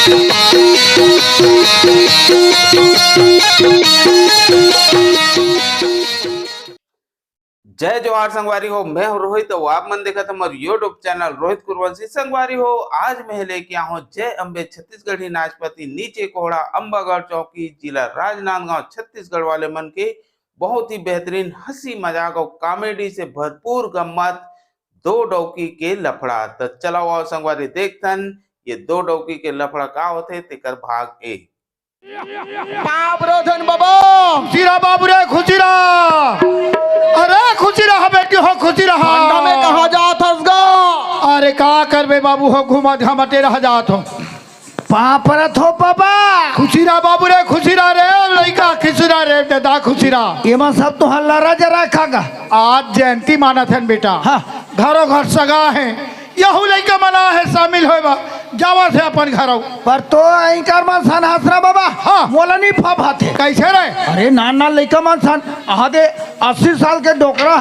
जय जवाहर संगवारी हो। मैं हूं रोहित। तो आप मन देखा हमारे यूट्यूब चैनल रोहित कुरवंशी संगवारी हो। आज मैं लेके आया हूँ जय अम्बे छत्तीसगढ़ी नाचपति नीचे कोहड़ा अंबागढ़ चौकी जिला राजनांदगांव छत्तीसगढ़ वाले मन के बहुत ही बेहतरीन हंसी मजाक और कॉमेडी से भरपूर गम्मत दो डौकी के लफड़ा। तो चलाओ आओ संगवारी देखतन ये दो डौकी के लफड़ा का होते तेकर भाग एक। बाप रे धन बाबा खुशीरा बाबू रे खुशीरा। अरे खुशी रहा बेटी हो खुशी रहा। ठंडा में कहा जात हस गा। अरे का करबे बाबू हो घुमा घमाते रह जात हो। पापरत हो पापा खुशीरा बाबू रे खुशीरा रे लड़का खुशीरा रे दादा खुशीरा। एमा सब तो हल्ला राजा रखागा। आज जयंती मानत है बेटा। हाँ। घरों घर सगा है यहू लड़का मना है शामिल होगा जावा से अपन घरों पर तो इंकार मन सन हसरा बाबा। हाँ। मोला नहीं फाभाते कैसे रे। अरे नाना लड़का मन सन आधे 80 साल के डोकरा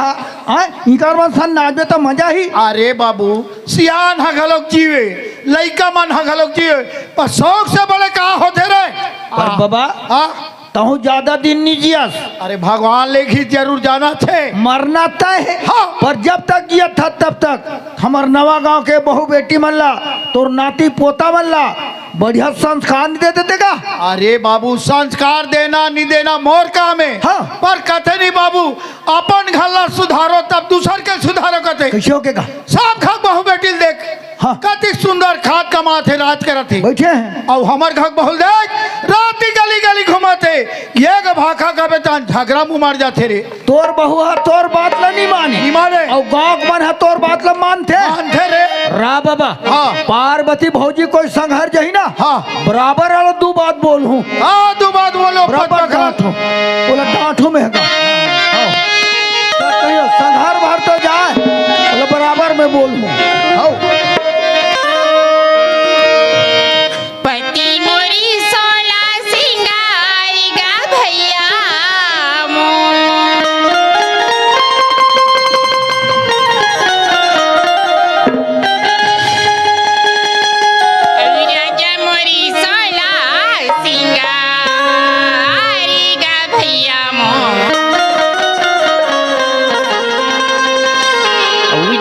है इंकार मन सन नाचबे तो मजा ही। अरे बाबू सियान हगलोक जीवे लड़का मन हगलोक जीवे पर शौक से बड़े का होते रे। पर बाबा हाँ तहु ज्यादा दिन नहीं जियास। अरे भगवान लेखी जरूर जाना थे मरना तय है। हाँ। पर जब तक जिया था तब तक हमार नवा गांव के बहु बेटी मल्ला तोर नाती पोता मल्ला बढ़िया संस्कार नहीं दे देते का। अरे बाबू संस्कार देना नहीं देना मोर काम है। हाँ। पर कथे नहीं बाबू अपन घरला सुधारो तब दूसर के सुधारो कथे कैसे हो के का। सब घर बहु बेटी देख। हाँ। कति सुंदर खाद कमाते रात करते बैठे हैं और हमार घर बहु देख रात गली गली घुमाते ये भाखा का बेटा झगड़ा मुँह मार जाते रे। तोर बहु है तोर बात ला नहीं माने माने और गाँव मन है तोर बात ला मानते रे। रा बाबा। हाँ। पार्वती भौजी कोई संघर जही ना। हाँ। बराबर वाला दो बात बोल हूँ। हाँ दो बात बोलो बराबर डांटो बोला डांटो में है कहियो संघर भर तो जाए बोला बराबर में बोल हूँ। पति मोरी सोला सिंगारी गा भैया राजा मोरी सोला सिंगारी गा भैया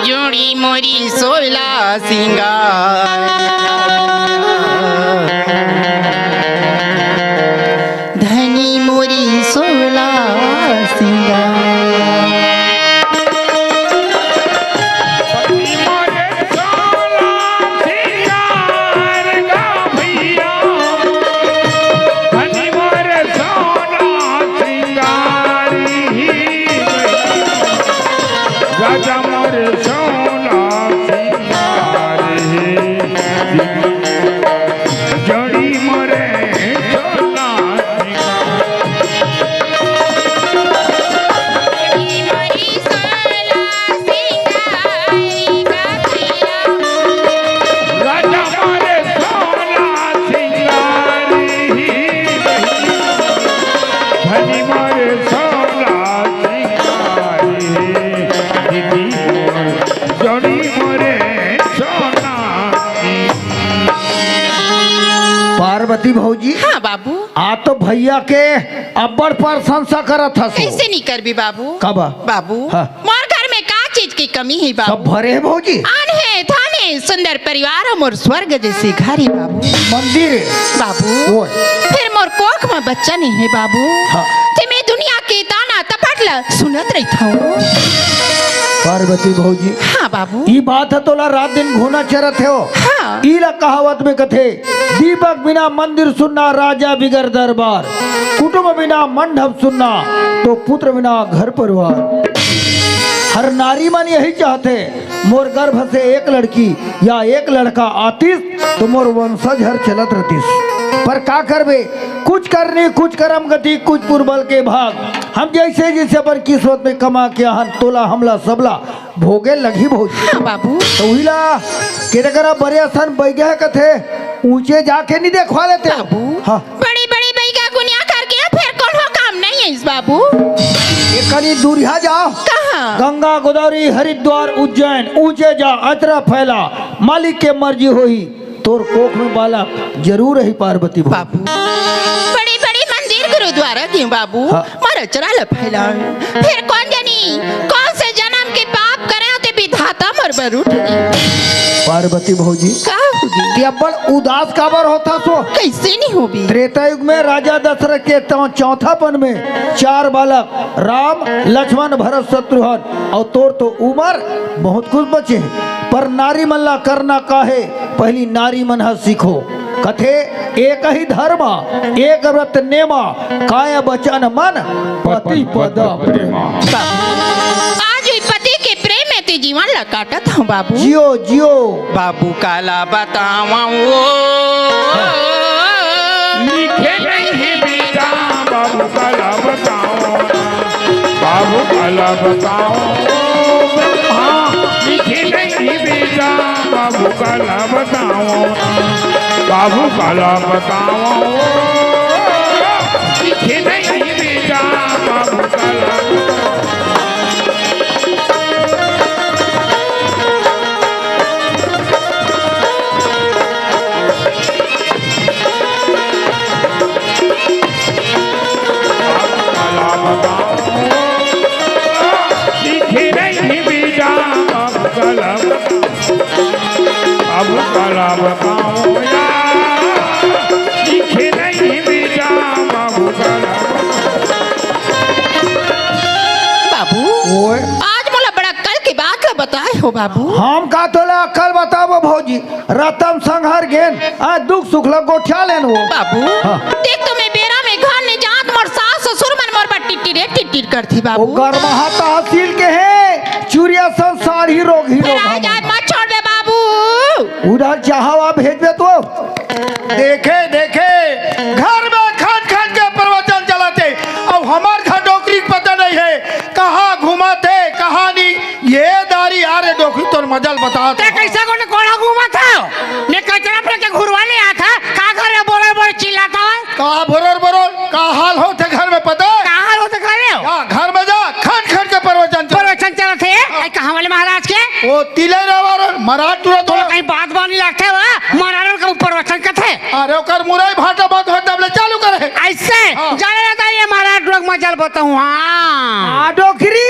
जोड़ी मोरी सोला सिंगार धनी मोरी सोला सिंगार पार्वती भौजी। हाँ बाबू। आ तो भैया के अब्बड़ प्रशंसा करत हस। ऐसे नहीं कर भी बाबू। कब बाबू। हाँ। मोर घर में का चीज की कमी है बाबू। सब भरे है भौजी। आने थाने सुंदर परिवार और मोर स्वर्ग जैसे घर है बाबू। मंदिर बाबू फिर मोर कोख में बच्चा नहीं है बाबू। हाँ। ते मैं दुनिया के ताना तपटला सुनत रही था। पार्वती भौजी। हाँ बाबू। ये बात है तोला रात दिन घूना चरत है। हाँ। इला कहावत में कथे दीपक बिना मंदिर सुनना राजा बिगर दरबार कुटुंब बिना मंडप सुनना तो पुत्र बिना घर परिवार। हर नारी मन यही चाहते मोर गर्भ से एक लड़की या एक लड़का आतीस तो मोर वंशज हर चलत रहतीस। पर का करबे कुछ करनी कुछ करम गति कुछ पुरबल के भाग। हम जैसे जैसे अपन किस्मत में कमा के हन तोला हमला सबला भोगे लगी भोज। हाँ बाबू। तो हिला केरे करा बड़े सन बैगे कथे ऊंचे जाके नहीं देखवा लेते बाबू। हाँ। बड़ी बड़ी बैगा गुनिया करके फिर कौन हो काम नहीं है इस बाबू। एक कनी दूरिया जाओ। कहाँ? गंगा गोदावरी हरिद्वार उज्जैन ऊंचे जा अतरा फैला मालिक के मर्जी होई तोर कोख में बालक जरूर ही पार्वती भोज। बाबू बड़ी बड़ी मंदिर गुरुद्वारा दी बाबू हाँ। मारा चरा फैला फिर कौन जानी कौन से जन्म के पाप करे होते विधाता मर बर उठ पार्वती भौजी का होगी कि अब्बल उदास काबर होता सो। कैसे नहीं होगी त्रेता युग में राजा दशरथ के चौथापन में 4 बालक राम लक्ष्मण भरत शत्रुघ्न और तोर तो उम्र बहुत कुछ बचे हैं पर नारी मन ला करना काहे पहली नारी मन हा सीखो कथे एक ही धर्म एक व्रत नेमा काय बचन मन पति पद प्रेमा। आज हुई पति के प्रेम में ते जीवन ला काटत हूँ बाबू जियो जियो बाबू काला बतावा लिखे नहीं बेटा बाबू काला बताओ बाबू काला बताओ हाँ लिखे नहीं बेटा बाबू काला बताओ बाबू काला बताओ लिखे नहीं बेटा बाबू काला अब काला बताओ यार लिखे नहीं बेटा बाबू काला बाबू ओए आज मोला बड़ा कल की बात ला बताए हो बाबू हम का तोला कल बताबो भौजी रतम संघर गेन आज दुख सुख ला गोठिया लेन हो बाबू हाँ। देख तो मैं बेरा में घर ने जात मोर सास ससुर मन मोर बा टिटिर करती ओ बाबू गरमहा तहसील के है चूरिया संसार ही रोग फिर आज आज मत छोड़ दे बाबू उधर चाहवा भेजबे तो देखे देखे घर में खन खन के प्रवचन चलाते अब हमार घर डोकरी के पता नहीं है कहाँ घुमाते कहानी ये दारी आ रे डोकरी तो मजल बता ते कैसे कोने कोड़ा घूमा था ने कचरा पे के घुरवा ले आ था का घर में बोले बोले चिल्लाता है कहा बरोर का हाल होते घर में पता है कहां होते करे हो हाँ, घर में जा खन खन के प्रवचन चल प्रवचन चला थे आई कहां वाले महाराज के वो तिले रवार मराठ तुरंत तो कहीं बात बानी लगते हो महाराज का प्रवचन कथे अरे ओकर मुरई भाटा बंद हो तब ले चालू करे ऐसे हाँ। जाने रहता है ये महाराज लोग मजल बताऊं हां आ डोकरी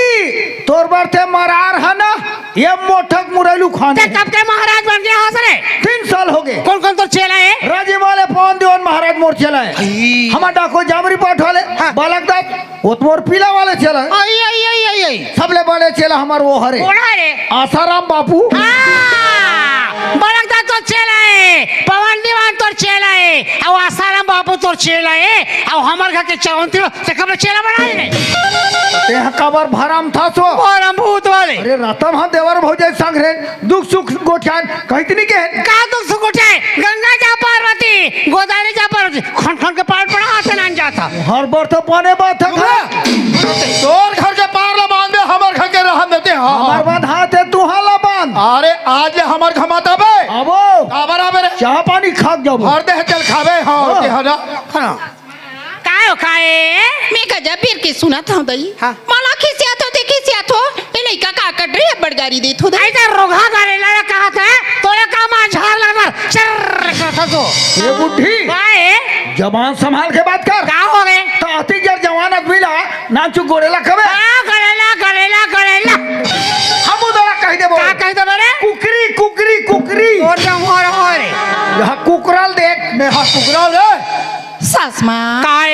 तोर बरते मरार है ना ये मोठक मुरैलू खाने ते कब के महाराज बन गया हां सरे 3 साल हो गए कौन कौन तो चेला है राजे वाले पवन देवन महाराज मोर चला है हमार डाको जामरी पाठ वाले बालक दास वो मोर पीला वाले चला है आई आई आई आई आई सबले बड़े चला हमार वो हरे कौन है रे आसाराम बापू बड़कदा तो चेला है पवन दीवान तो चेला है और आसाराम बाबू तो चेला है और हमार घर के चौंती से कब चेला बनाए ने ते कबर भराम था सो और हम भूत वाले अरे रतम हम देवर भौजाई संग रे दुख सुख गोठियान कहतनी के का दुख सुख उठे गंगा जा पार्वती गोदावरी जा पार्वती खन खन के पार पड़ा हाथ ना जाता हर बार तो पाने बात है तोर घर के पार ला बांध दे हमर घर के रहन देते हमार बात हाथ है तू हाला बांध अरे आज ले हमर घमाता बे अबो का बराबर चाह पानी खाक जाबो हर दे चल खावे हां ते हना काय हो काय मैं गजब फिर के सुना था दई हाँ। माला खिसिया तो देखी सिया तो ये लइका का कट रही है बड़गारी दे थो ऐसा रोगा गारे लड़ा कहा था तोरे का मां झाड़ लगा चर करता तो ये बुढ़ी काय जवान संभाल के बात कर का हो गए तो अति जर जवान आदमी ला नाचू गोरेला कबे गलेला गलेला गलेला हम उधर कह देबो का कह दे रे कुकरी कुकरी कुकरी और जमोर और यहां कुकराल देख मैं हां कुकराल रे सास माँ काय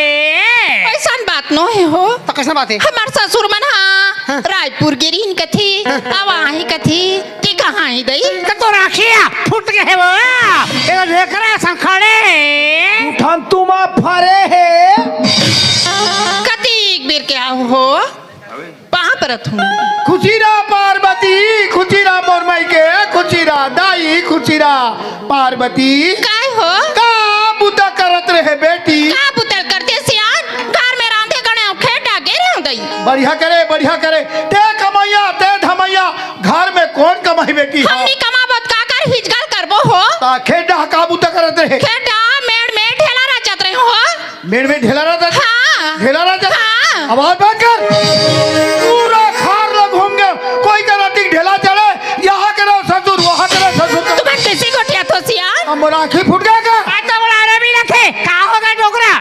ऐसा बात नो है हो तो कैसा बात है हमार ससुर मन हा रायपुर गिरीन कथी आवाही कथी ती कहाँ ही दई तो राखिया फुट गए है वो ये देख रहा है संखाड़े उठान तुमा फरे है कती एक बेर क्या हो कहाँ परत हूँ खुचीरा पार्वती खुचीरा मोरमई के खुचीरा दाई खुचीरा पार्वती काय हो का बुता करत रहे बेटी का बुतल करते सियान घर में रांधे गणे खेटा गे रे दई बढ़िया करे ते कमैया ते धमैया घर में कौन कमाई बेटी है हमनी कमाबत का कर हिजगल करबो हो ता खेडा का बुता करत रहे खेटा मेड़ में ढेला रचत रहे हो मेड़ में ढेला रहता हाँ ढेला रहता हाँ। आवाज बात कर पूरा खार लो घूम गए कोई का राती ढेला चढ़े यहाँ करो ससुर वहाँ करो ससुर तुम्हें किसी को ठिया तो सियान मोर आँखी फूट गया क्या आता बोला अरे भी रखे का होगा डोकरा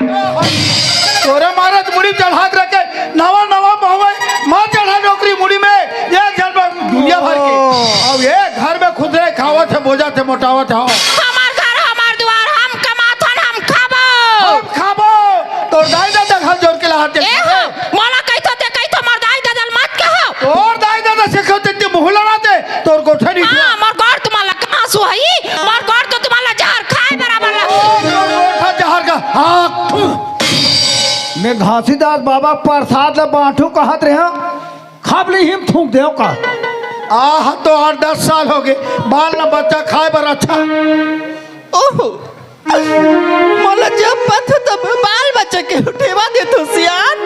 तोरे मारत मुड़ी चढ़ात रखे नवा नवा बहुए मां चढ़ा नौकरी मुड़ी में ये जल दुनिया भर के अब ये घर में खुद रहे खावत है बोझा थे मोटावत है हमार घर हमार द्वार हम कमाथन हम खाबो अब खाबो तो दाई दादा घर जोड़ के लाते ए हो मोला कहतो ते कहतो मोर दाई दादल मत कहो और दाई दादा से कहते ते मुंह लड़ाते तोर कोठे नहीं हां मोर घर तुम्हारा कहां सुहई मोर घर तो तुम्हारा जहर खाए बराबर लग कोठा जहर का हाँ मैं घासीदास बाबा प्रसाद ला बांटू कहत रहे खाब ली हिम थूक दे का आह तो 8-10 साल हो गए बाल ना बच्चा खाए पर अच्छा ओहो मोला जब पथ तब बाल बच्चे के उठेवा दे तो सियान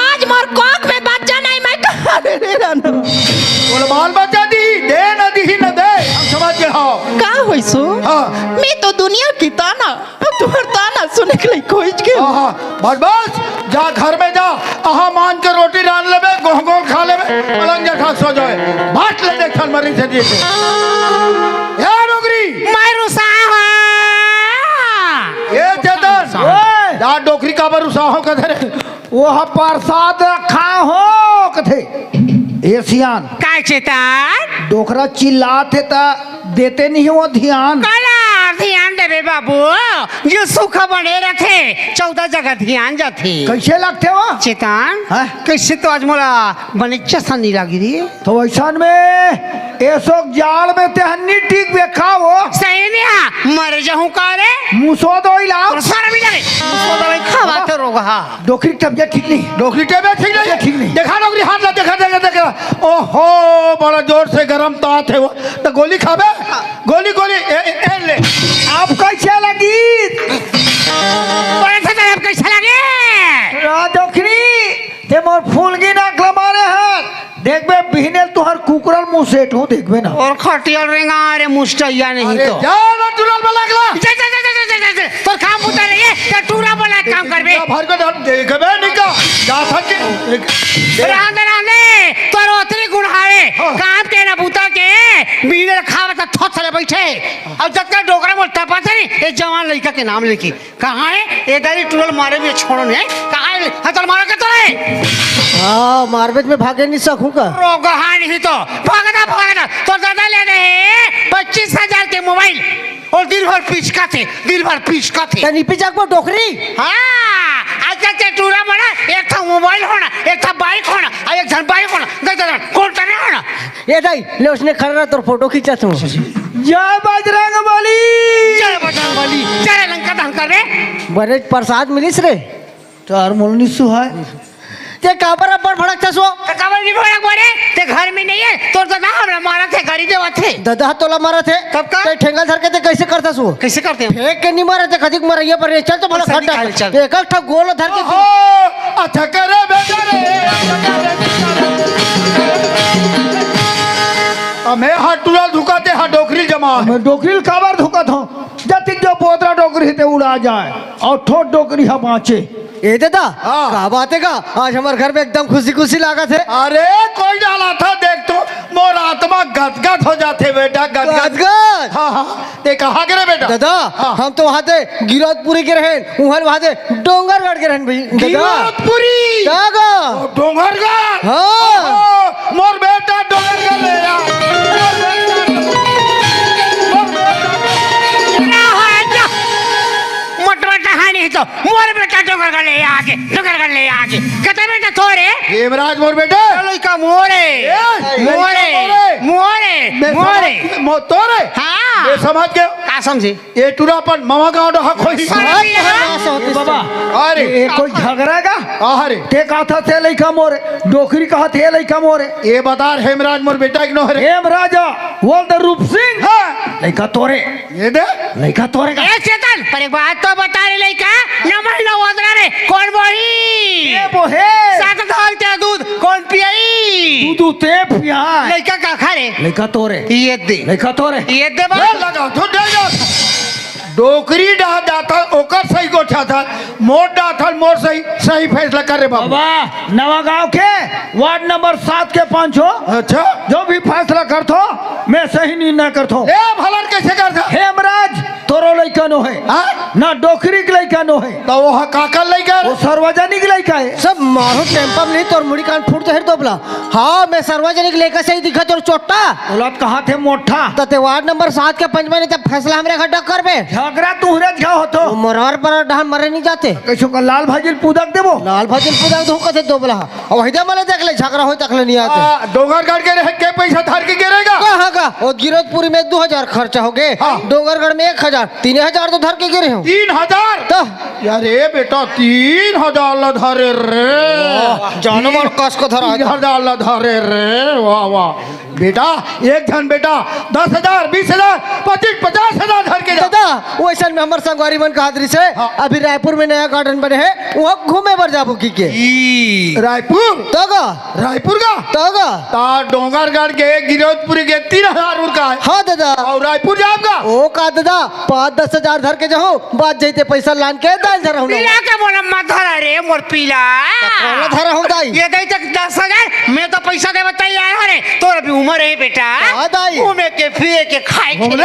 आज मोर कोक में बच्चा नहीं मैं कहां रे रानो बोले बाल बच्चा दी दे न दी न दे हम समझ के हाँ का होइसो हाँ मैं तो दुनिया की ताना तुहर ताना सुने के लिए खोज के हाँ बस बस जा घर में जा आहा मान के रोटी डाल लेबे गोह गोह खा लेबे पलंग जठा सो जाए बाट ले देख थल मरी से दिए या डोगरी मैं रुसा ये चेतन ओए! जा डोकरी का बर उसाहो का धरे वो प्रसाद खा हो कथे ए सियान काय चेतन डोकरा चिल्लाते ता देते नहीं वो ध्यान काला ध्यान देवे बाबू जो सुख बने रखे 14 जगह ध्यान जाते कैसे लगते हो चेतन हाँ? कैसे तो आज मोला बनिच्चा सनी लगी रही तो ऐसा में ऐसो जाल में तेहन्नी ठीक बेखा हो सही नहीं मर जाऊं का रे मुसो दो इलाज और सारा भी लगे उसको दवाई खावा तो रोग हा डोकरी तबियत ठीक नहीं डोकरी टेबे ठीक नहीं ठीक नहीं। देखा डोकरी हाथ ला देखा देखा देखा ओहो बड़ा जोर से गरम तात है वो तो गोली खाबे गोली गोली ए ले आप कैसे लगी बड़े से तरफ कैसा लगे डोकरी ते मोर फूल की नाक मारे हैं देखबे बिहने तुहर कुकरल मुंह सेट हो देखबे ना और खटियल रेंगा अरे मुस्टैया नहीं अरे तो जा ना दुलाल में लागला जा जा जा जा जा जा तो काम होता रही है क्या टूरा बोला काम करबे जा भर के डाल देखबे निका जा थके रांदे तो रोतरी गुड़ावे काम के ना बूता के बीने खावा तो थोथ ले बैठे अब जब तक डोकरा बोलता पता नहीं ये जवान लड़का के नाम लेके कहाँ है ये दारी टूरल मारे भी छोड़ो नहीं कहाँ है हतल मारा के तो है हाँ मारबेज में भागे नहीं सकूं का रोगहा नहीं तो भागना तो दादा ले रहे 25,000 के मोबाइल और दिन भर पिचका थे तनी पिचक पर डोकरी हाँ अच्छा ते टूरा बना एक था मोबाइल होना एक था बाइक होना और एक था बाइक होना दादा कौन करने होना ये दाई ले उसने खड़ा तोर फोटो खींचा तू जय बजरंग बली चल बचा वाली चल लंका दहन कर रे बड़े प्रसाद मिलिस रे तार मोलनी सुहाय ते काबर अब्बड़ भड़क था सो तो कबर की भड़क बोले ते घर में नहीं है तो दादा हमरा मारा थे गाड़ी देवा थे दादा तोला मारा थे कब का? ते ठेंगा धर के ते कैसे करता सो कैसे करते हैं फेंक के नहीं मारा ते कदिक मारा ये पर चल तो बोला चल, खड्डा चल। एक एक ठा गोल धर के ओहो अच्छा करे बेटा रे मैं हाथ टुरा धुकाते हाथ डोकरी जमा मैं डोकरी काबर धोका था जतिक जो पोतरा डोकरी ते उड़ा जाए और ठोट डोकरी हा बाँचे ए दादा हाँ। का बात है का आज हमारे घर में एकदम खुशी खुशी लागत है अरे कोई डाला था देख तो मोर आत्मा गदगद हो जाते बेटा गदगद गदगद हाँ हाँ ते कहा करे बेटा दादा हाँ। हम तो वहाँ थे गिरौदपुरी के रहे वहाँ थे डोंगरगढ़ के रहे दादा गिरौदपुरी दादा डोंगरगढ़ हाँ। ओहो, मोर बेटा डोंगरगढ़ ले आ मोर बेटा मोटवा कहानी तो मोर बेटा डोगर कर ले आगे कहते बेटा थोड़े हेमराज मोर बेटे लड़का मोरे तोरे हाँ ये समझ गए का समझे ये टूरापन मामा गाँव डहा खोई बाबा अरे ये कोई झगड़ा का अरे ते कहा था थे लइका मोरे डोकरी कहा थे लइका मोरे ये बता हेमराज मोर बेटा एक नो रे हेम राजा बोल दे रूप सिंह हाँ लइका तोरे ये दे लइका तोरे का ए चेतन पर एक बात तो बता रे लड़का न महीना उधरा रे कौन बोही ये बोहे साथ डालते दूध कौन पियाई तू ते पिया लड़का का खा रे लइका तोरे ये दे लइका तोरे ये दे ये बात लगा तो दे जा डोकरी डहा जाता ओकर सही गोठा था मोर डहा था मोर सही फैसला करे बाबा बाबा नवागांव के वार्ड नंबर 7 के 5 हो अच्छा जो भी फैसला करतो मैं सही निर्णय करतो ए भलन कैसे करता हेमराज तोरो लइका नो है हाँ? ना डोकरी के लइका नो है तो वो काका लेकर वो सार्वजनिक लइका है सब मारो टेम्पा में नहीं तोर मुड़ी कान फूट जाहिर दोबला हाँ मैं सार्वजनिक लेकर से ही दिखा तोर चोट्टा बोलत कहाँ थे मोटा तते वार्ड नंबर 7 के पंच में तब फैसला हमरे खड्डा कर बे झगड़ा तुहरे क्या होतो मरवर पर डहान मरे नहीं जाते कैसो का लाल भाजी पूदक देबो लाल भजन पूजा तो कथे दोबला और वही मले देख ले झगड़ा होय तक ले नहीं आते डोंगरगढ़ के रह के पैसा धार के गिरेगा कहाँ का और गिरदपुरी में 2000 खर्चा हो गए हाँ। डोंगरगढ़ में 1000 3000 तो धर के गिरे हो 3000 तो अरे बेटा 3000 ला धरे रे जानवर कस को धरा 3000 ला धरे रे वाह वाह बेटा एक धन बेटा 10,000 20,000 25 50,000 धर के जा दादा वैसा में हमारे संगवारी मन का दृश्य है हाँ। अभी रायपुर में नया गार्डन बने हैं वहाँ घूमे बर जाबो की के रायपुर तोगा रायपुर का तोगा ता डोंगरगढ़ के गिरौदपुरी के 3,000 का है हाँ दादा और रायपुर जाएगा ओ का दादा 5-10 हजार धर के जाओ बात जाते पैसा लान के दाल धरा हूँ पीला के बोला मत धरा रे मोर पीला धरा हूँ दाई ये दई तक 10,000 मैं तो पैसा दे तैयार हरे तोर अभी उम्र है बेटा हाँ दाई। घूमे के फिरे के खाए के घूम ले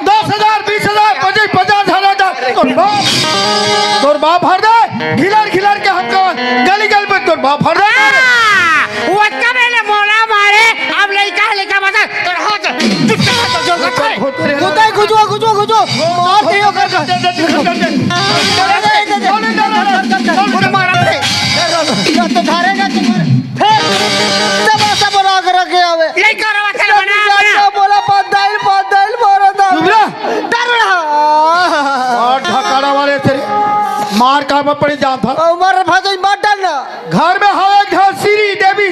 10,000 20,000 25 50,000 तोर बाप हर दे खिलर के हमको गली गली पे तोर बाप हर दे वो कबेले मोला मारे अब लइका बता तोर हाथ टूटा तो जो करे गुदाई गुजो मार दियो कर उड़ मारा रे या तो धारेगा तुम्हारे फिर तमाशा बना कर रखे आवे लइका रवा चल बना क्या बोला बदाइल मारो दा चुप डर रहा और ढकाड़ा वाले तेरे मार का में पड़ी जान था उमर भाजो मत डालना घर में हवा घर श्री देवी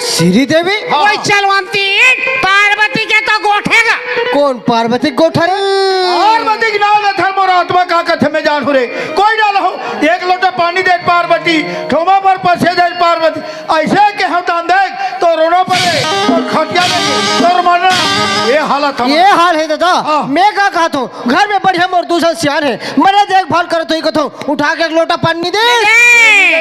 श्री देवी वही चलवंती पार्वती के तो गोठेगा कौन पार्वती गोठर पार्वती की नाम था मोरा आत्मा का कथे में जान हो रे कोई डाल हो एक लोटा पानी दे पार्वती ठोमा पर पसे दे पार्वती ऐसे के हम दान देख तो रोना पड़े तो खटिया तो मरना ये हालत है ये हाल है दादा हाँ। मैं क्या कहता हूँ घर में बढ़िया और दूसरा सियान है मरे देखभाल करो तो ही कहता हूँ उठा के एक लोटा पानी दे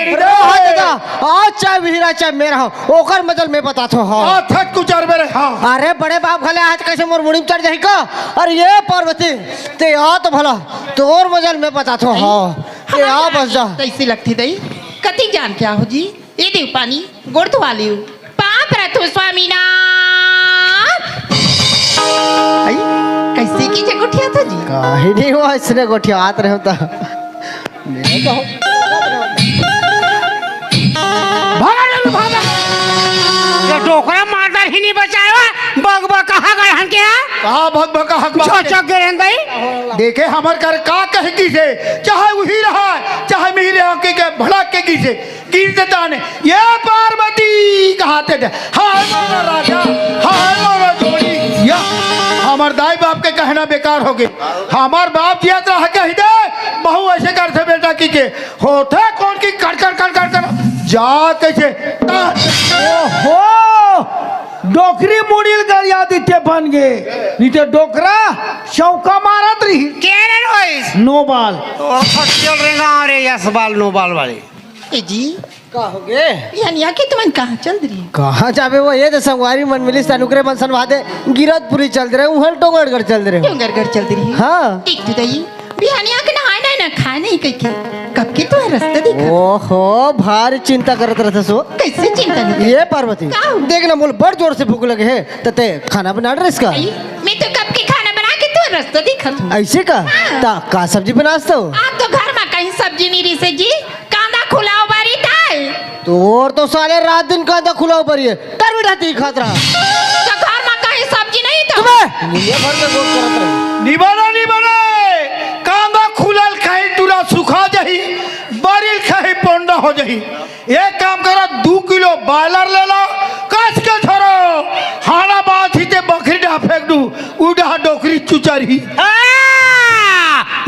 अरे हाँ दादा आज चाहे वीरा चाहे मेरा हो ओकर मजल मैं बताता हूँ हाँ। थक कुचर मेरे हाँ अरे बड़े बाप खले आज कैसे मोर मुड़ी में चढ़ जाए का अरे ये पार्वती ते आ तो भला तोर मजल मैं बताता हूँ हाँ ते आ बस जा कैसी लगती दई कति जान क्या हो जी ये देव पानी गोड़ धुआ लियो पाप रथो स्वामीनाथ आई कैसे की जगुठिया था जी काहे नहीं हुआ इसने गोठिया आत रहे होता मेरे तो ये डोकरा मारदा ही नहीं बचाया बग कहा गए हन के कहा भग भग हक चौचक गए हन दई देखे हमार कर का कह की से चाहे वही रहा चाहे मेरे आके के भड़क के की से गिर देता ने ये पार्वती कहते थे हाय मोरा राजा हाय मोरा जोड़ी या हमार दाई बाप के कहना बेकार हो गए हमार बाप दिया रहा कह दे बहु ऐसे कर थे बेटा की के होते कौन की कर जा कैसे ओहो डोकरी मुड़ील गरियादित्य बन गे नीचे डोकरा चौका मारत रही केरन होइस नो बाल ओ फटल रेगा रे यस बाल नो बाल वाले ए जी का हो गए यानी आके तुमन कहाँ चल रही कहाँ जाबे वो ये तो संगवारी मन मिली अनुग्रह मनसन वादे गिरतपुरी चल रहे उहल टोंगड़गढ़ चल रहे डोंगरगढ़ चल रही हाँ ठीक तो दई बिहानिया के नहाए ना खाए नहीं कई के कब के तो रास्ता देखा ओहो भारी चिंता करत रहते सो कैसे चिंता नहीं ये पार्वती का? देखना बोल बड़ जोर से भूख लगे है तते खाना बना रहे इसका आई मैं तो कब के खाना बना के तो रास्ता देखा तू ऐसे का हाँ। ता का सब्जी बनास तो आप तो घर में कहीं सब्जी नहीं रही से जी कांदा खुलाओ बारी ताल तो और तो साले रात दिन कांदा खुला ऊपर ये डर बिठाती खात रहा तो घर में कहीं सब्जी नहीं तो तुम्हें ये भर में गोद करत रहे निबना कांदा खुलल खाई तुरा सुखा जही बरिल खाई पोंडा हो जही एक काम करो 2 किलो बॉयलर ले लो कस के छोड़ो हाना बात ही ते बकरी डा फेंक दू उड़ा डोकरी चुचरी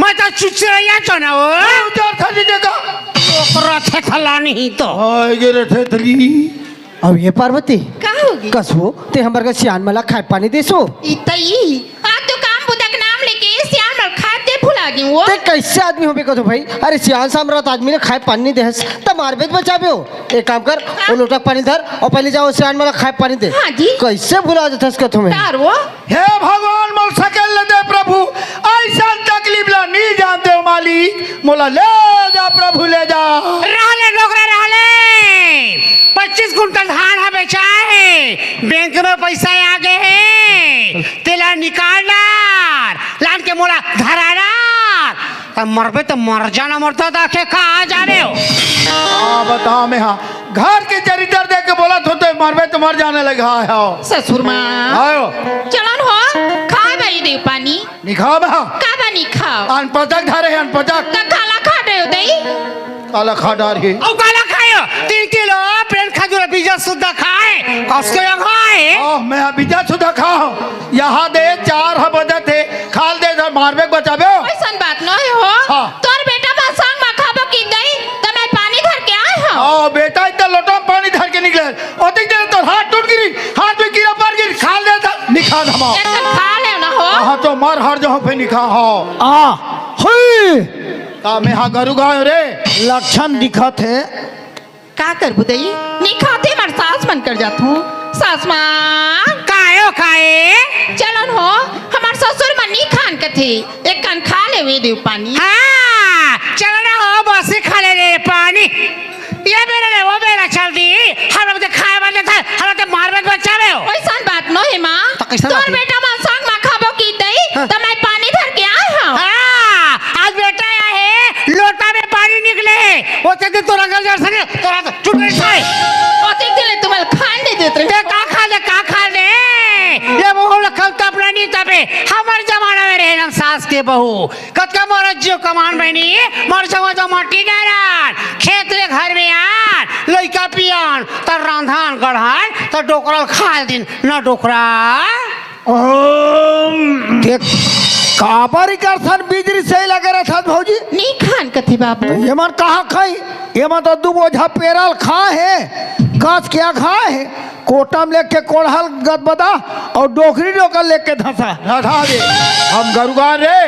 मैं तो चुचरैया चना हो उधर था जगह ओकरा थे थला नहीं तो हाय गिरे थे तली अब ये पार्वती का होगी कसो ते हमर का सियान मला खाए पानी देसो इतई आज तो काम बुदक नाम लेके सियान मल खाते भुला गई वो ते कैसे आदमी होबे कतो भाई अरे सियान सामरात आदमी ने खाए पानी देहस त मारबेत बचाबे हो एक काम कर वो लोटा पानी धर और पहले जाओ सियान मला खाए पानी दे हाँ जी। कैसे भुला देथस कतो में तार वो हे भगवान मोल सकल दे प्रभु मालिक मोला ले जा प्रभु ले जा। रहले डोकरा रहले 25 कुंटल धान है बेचा है, बैंक में पैसा आ गए है, तेला निकाल लान के मोला धरा मरबे तो मर जाना, मरता था के कहा जा रहे हो। हाँ बताओ मैं, हाँ घर के चरित्र देख के बोला तो मरबे तो मर जाने लगा है। ससुर माँ आयो चलन हो खाए भाई देव पानी निखाओ मैं, का बनी खाओ अनपचक धरे हैं अनपचक। का काला खा रहे हो दई काला खा डार है। और काला खायो 3 किलो प्लेन खजूर बीजा सुद्धा खाए कसके खाए। ओह मैं बीजा सुधा खाओ यहाँ दे 4 बजे थे खाल दे मारबे बचाबे। ऐसा बात न हो हाँ। तोर बेटा बा संग में खाबो की गई तो मैं पानी धर के आए हो। ओ बेटा इतना लोटा में पानी धर के निकले ओ देख दे तो हाथ टूट गिरी, हाथ में कीड़ा पड़ गिरी, खाल दे था निखा धमा। एक खा ले ना हो हाँ तो मार हर जहाँ पे निखा हो। आ हुई ता मैं हाँ गरु गायो रे लक्षण दिखत है। का कर बुदई नहीं खाते मर सास मन कर जात हूँ। सास माँ कायो खाए। चलन हो हमार ससुर मन नहीं खान के थे एक कान खा ले वे देव पानी। हाँ चलो ना हो बस ही खा ले रे पानी, ये मेरा रे वो मेरा चल दी हम लोग खाए वाले थे हम लोग मार में बचा रहे हो। ऐसा बात न है माँ तो कैसा बात तोर है? बेटा माँ संग में खाबो की दई तो मैं पानी धर के आए हो। हाँ आज बेटा आया है लोटा में पानी निकले वो चलते तो रंगल जर सके तो चुट गई खाए ओते दिले तुम्हें खान दे देते ये का खा ले ये बहु लखल तपना नहीं तबे हमारे जमाना में रहे ना सास के बहू कत का मोर जियो कमान बनी मोर जमा तो मट्टी डारान खेत रे घर में आन लइका पियान त रांधान गढ़ान त डोकरल खा दिन ना डोकरा देख काबारी कर सन बिजली सही लगे रहा था भौजी। नहीं खान के थे बाबू ये मन कहाँ खाई, ये मन तो 2 बोझा पेराल खा है, कांच क्या खा है, कोटम लेके कोढ़ल गदबदा और डोकरी डोकर लेके धंसा। राधा दे हम गरु गा रे।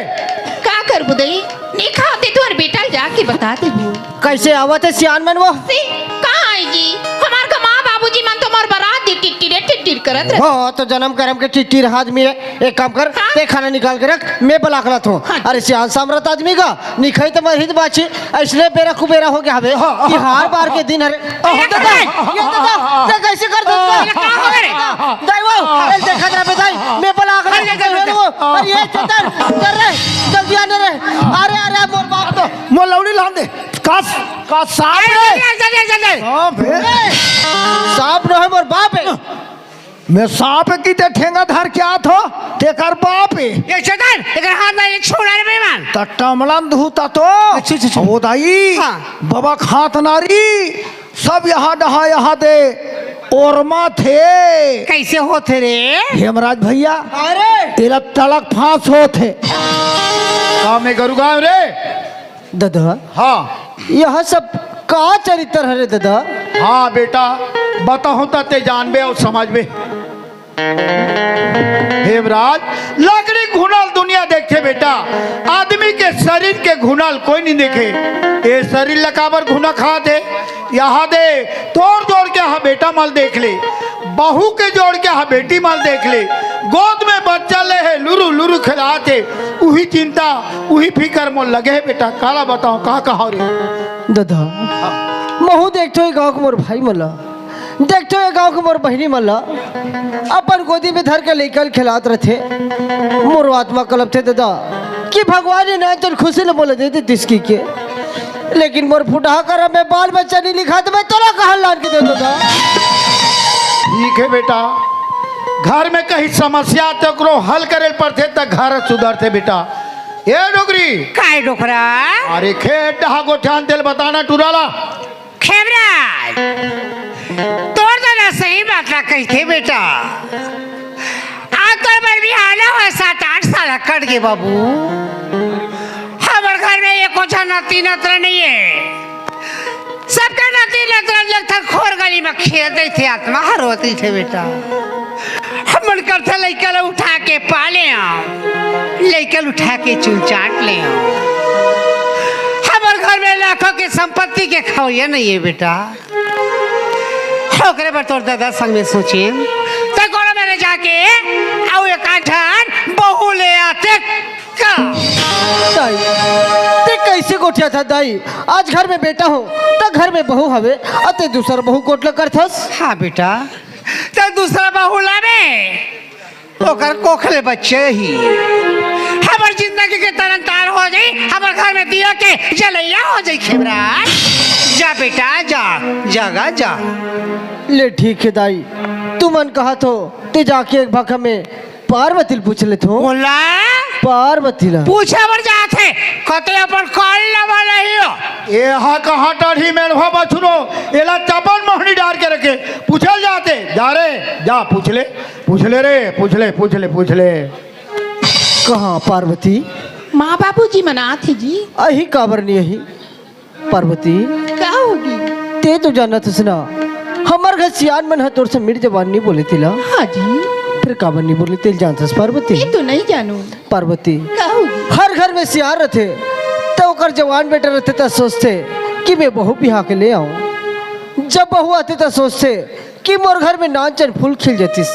का कर बुदई नहीं खाते तो बेटा जाके बता दे वो कैसे आवत है सियान मन वो? से कहाँ आएगी हमार का माँ बाबूजी मन तो मोर बारात दी टिट्टी करत रहे। हो तो जन्म करम के चिट्ठी आदमी है, एक काम कर हाँ? ते खाना निकाल के रख, मैं बला करत हूँ। हाँ। अरे सियान सामरत आदमी का निखाई तो मरहित बाची इसलिए बेरा कुबेरा हो गया हवे कि हार बार के दिन हरे ये दादा कैसे कर देखा जा बेदाई मैं बला कर अरे ये चतर कर रे जल्दी आने रे। अरे अरे मोर बाप तो मोर लौड़ी लान दे का सांप रे। सांप है, सांप न है मोर बाप है। मैं सांप की ते ठेंगा धर के आत हो ते कर बाप है। ये चतन इधर हाथ में छोड़ा रे बेमान तटमलन धूता तो वो दाई हाँ। बाबा खात नारी सब यहाँ डहा यहाँ दे ओरमा थे। कैसे होते रे हेमराज भैया अरे तेरा तलक फांस होते ता मैं गरु गायो रे। दादा। हाँ यह सब का चरित्र है रे दादा? हाँ बेटा बताओ ते जानबे और समझ में। हेमराज लकड़ी घुनल दुनिया देखे बेटा, आदमी के शरीर के घुनल कोई नहीं देखे। ये शरीर लकाबर घुना खा दे यहाँ दे तोड़ जोड़ के हाँ बेटा मल देख ले, बहू के जोड़ के हाँ बेटी मल देख ले, गोद में बच्चा ले है लुरु लुरु खिलाते वही चिंता वही फिकर मोल लगे है बेटा। काला बताओ कहाँ कहाँ रे दादा महू देखते हो गाँव को मोर भाई मला, देखते हो गाँव को मोर बहनी मला अपन गोदी में धर के लेकर खिलात रहे मोर आत्मा कलब थे दादा कि भगवान ने ना तो खुशी न बोले देते तिसकी के, लेकिन मोर फुटा कर मैं बाल बच्चा नहीं लिखा तो मैं तोरा कहाँ लान के दे दादा। ठीक है बेटा, घर में कहीं समस्या तो करो हल करे पड़ते तो घर सुधरते बेटा। ये डोगरी काय डोकरा अरे खेत डहा गोठान तेल बताना टुराला खेमराज तोड़ देना सही बात ना कही थे बेटा। आज तो मेरे भी आना हुआ 7-8 साल कट गए बाबू। हमारे घर में ये कुछ नती नत्र नहीं है, सबका नती नत्र लगता खोर गली में खेलते थे आत्मा रोती थे बेटा। हम मन करते लइकल उठा के पाले लइकल उठा के चूल चाट ले। हमारे घर में लाखों की संपत्ति के खौया नहीं है बेटा। ओकरे पर तोर दादा संग में सोचे तो कोना मैंने जाके आओ एक आठान बहू ले आते का ते गोठिया था दाई आज घर में बेटा हो तो घर में बहू हवे अते दूसर बहू कोटल करथस। हाँ बेटा तो दूसरा बहू लावे ओकर कोखले बच्चे ही हमार जिंदगी के तरन तार हो जाई हमार घर में दिया के जलैया हो जाई खेबराज। जा बेटा जा जागा जा। ले ठीक है दाई तू मन कहा तो ते जाके एक भाखा में पार्वती पूछ ले थो। बोला पार्वती ला पूछे बर जाथे कते अपन कॉल लवा नहीं हो। ए हा कहा टाढ़ी में रहो बछुरो एला चपन मोहनी डाल के रखे पूछल जाते जा रे जा पूछ ले रे पूछ ले। कहाँ पार्वती माँ बाबू जी मना थी जी। अही काबर नहीं यही पार्वती क्या होगी? ते तो जाना थस ना हमार घर सियान मन तोर से मिर्ज जवान नहीं बोले थिला। हाँ जी। फिर काबर नहीं बोले तेल जानथस पार्वती। ये तो नहीं जानू। पार्वती क्या होगी? हर घर में सियार रहते तो ओकर जवान बेटा रहते तो सोचते कि मैं बहू बिहा के ले आऊं। जब बहू आते तो सोचते कि मोर घर में नाचन फूल खिल जातीस।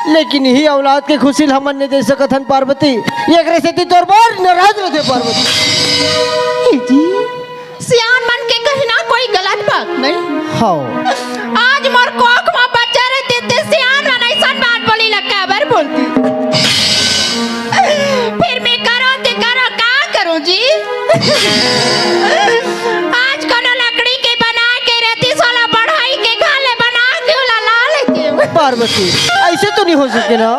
लेकिन यही औलाद के खुशी हमन ने दे सकत हन पार्वती। ये करे से तोर बार नाराज रहते पार्वती। ये जी सियान मन के कहीं ना कोई गलत बात नहीं। हाँ आज मोर कोख में बच्चा रहते ते सियान मन ऐसा बात बोली लगा बर बोलती। फिर मैं करो ते करो का करूं जी। आज कोनो लकड़ी के बना के रहती सोला बढ़ाई के गाले बना के ला लेते। पार्वती ऐसे तो नहीं हो सके ना।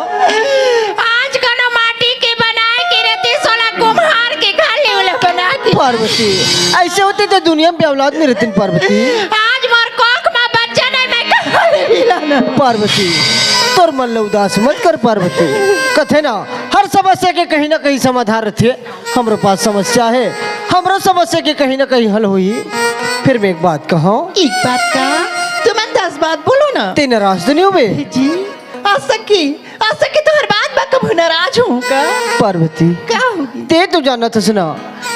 आज कोनो माटी के बनाए के रहती सोला कुम्हार के गाले वाला बना के। पार्वती ऐसे होते तो दुनिया में औलाद नहीं रहती पार्वती। आज मोर कोख में बच्चा नहीं मैं कहाँ ले मिलाना। पार्वती तोर मन ला उदास मत कर पार्वती। कथे ना हर समस्या के कहीं ना कहीं समाधान रहती है। हमारे पास समस्या है हमारा समस्या के कहीं ना कहीं हल हुई। फिर मैं एक बात कहूँ। एक बात का तुम्हें 10 बात बोलो ना। ते नाराज तो नहीं हुए जी आज सकी तो हर बात बात कब नाराज हूँ का। पार्वती क्या होगी? ते तो जाना था सुना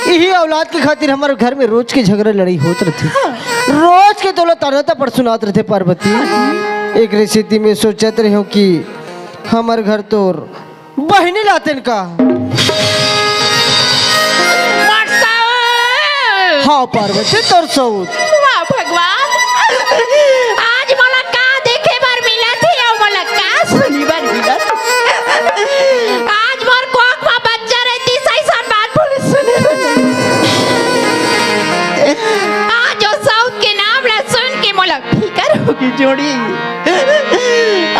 यही औलाद के खातिर हमारे घर में रोज के झगड़ा लड़ाई होत रहती। रोज के दौलत ताना पर सुनात रहते पार्वती। एक स्थिति में सोचत रही हूँ कि हमारे घर तो बहने लातेन का। हाँ पार्वती तोर सऊत। वाह भगवान आज मला का देखे बार मिला थी और मला का सुनी बार मिला थी। आज मोर कोख में बच्चा रहती सही सन बात बोली सुने। आज जो साउथ के नाम ला सुन के मला फिकर होगी जोड़ी।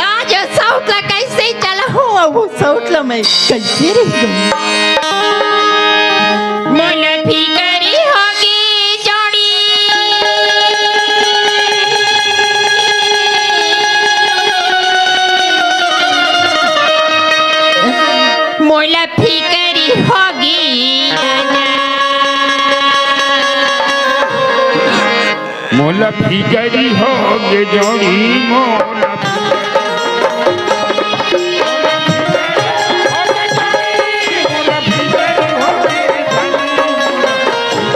आज जो साउथ ला कैसे चला हुआ वो साउथ ला मैं कैसे रह गई। मला फिकरी होगी मोला फिकरी होगी। मोला फिकरी होगे जोड़ी मोला